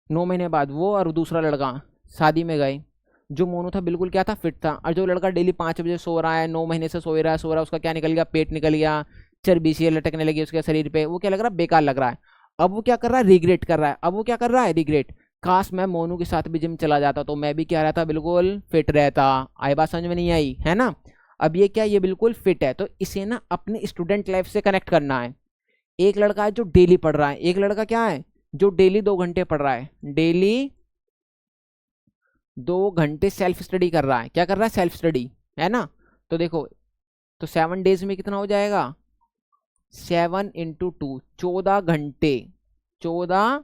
9 महीने बाद वो और दूसरा लड़का शादी में गए। जो मोनू था बिल्कुल क्या था, फिट था। और जो लड़का डेली 5 बजे सो रहा है, 9 महीने से सो रहा है, उसका क्या निकल गया, पेट निकल गया, चर्बी सी लटकने लगी उसके शरीर पे, वो क्या लग रहा है, बेकार लग रहा है। अब वो क्या कर रहा है, रिग्रेट कर रहा है। अब वो क्या कर रहा है, रिग्रेट, काश मैं मोनू के साथ भी जिम चला जाता तो मैं भी क्या रहता, बिल्कुल फिट रहता। आई बात समझ में नहीं आई है ना। अब ये क्या, ये बिल्कुल फिट है, तो इसे ना अपने स्टूडेंट लाइफ से कनेक्ट करना है। एक लड़का है जो डेली पढ़ रहा है, एक लड़का क्या है जो डेली 2 घंटे पढ़ रहा है, डेली 2 घंटे सेल्फ स्टडी कर रहा है। क्या कर रहा है, सेल्फ स्टडी, है ना। तो देखो, तो 7 डेज में कितना हो जाएगा, 7 इंटू 2, 14 घंटे, 14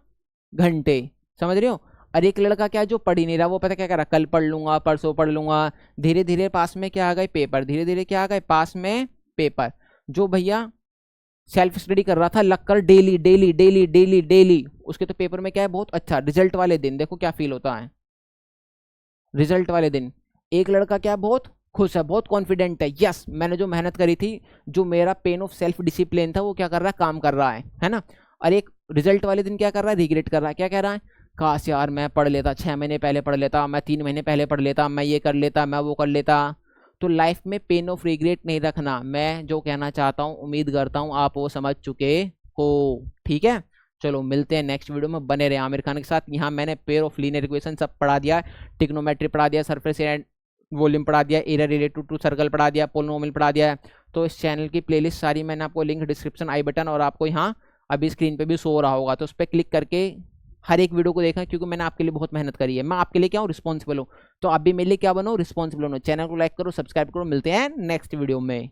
घंटे, समझ रहे हो। और एक लड़का क्या, जो पढ़ ही नहीं रहा, वो पता क्या कर रहा, कल पढ़ लूंगा, परसों पढ़ लूंगा, धीरे धीरे पास में क्या आ गए, पेपर, धीरे धीरे क्या आ गए, पास में पेपर। जो भैया सेल्फ स्टडी कर रहा था लगकर daily daily daily daily daily, उसके तो पेपर में क्या है, बहुत अच्छा रिजल्ट वाले दिन देखो क्या फील होता है, रिजल्ट वाले दिन। एक लड़का क्या, बहुत खुश है, बहुत कॉन्फिडेंट है, यस मैंने जो मेहनत करी थी, जो मेरा पेन ऑफ सेल्फ डिसिप्लिन था, वो क्या कर रहा है, काम कर रहा है ना। और एक रिजल्ट वाले दिन क्या कर रहा है, रिग्रेट कर रहा है। क्या कह रहा है, काश यार मैं पढ़ लेता, 6 महीने पहले पढ़ लेता, मैं 3 महीने पहले पढ़ लेता, मैं ये कर लेता, मैं वो कर लेता। तो लाइफ में पेन ऑफ रिग्रेट नहीं रखना। मैं जो कहना चाहता हूँ, उम्मीद करता हूँ आप वो समझ चुके हो, ठीक है। चलो मिलते हैं नेक्स्ट वीडियो में, बने रहे आमिर खान के साथ। यहाँ मैंने पेयर ऑफ लीनियर इक्वेशन सब पढ़ा दिया, टिग्नोमेट्री पढ़ा दिया, सरफेस एंड वॉल्यूम पढ़ा दिया, एरिया रिलेटेड टू सर्कल पढ़ा दिया, पोलिनोमियल पढ़ा दिया है। तो इस चैनल की प्लेलिस्ट सारी मैंने आपको लिंक डिस्क्रिप्शन, आई बटन और आपको यहाँ अभी स्क्रीन पे भी शो हो रहा होगा, तो उस पर क्लिक करके हर एक वीडियो को देखा, क्योंकि मैंने आपके लिए बहुत मेहनत करी है। मैं आपके लिए क्या हूँ, रिस्पॉन्सिबल हूँ। तो आप भी मेरे लिए क्या बनो, रिस्पॉन्सिबल हो। चैनल को लाइक करो, सब्सक्राइब करो। मिलते हैं नेक्स्ट वीडियो में।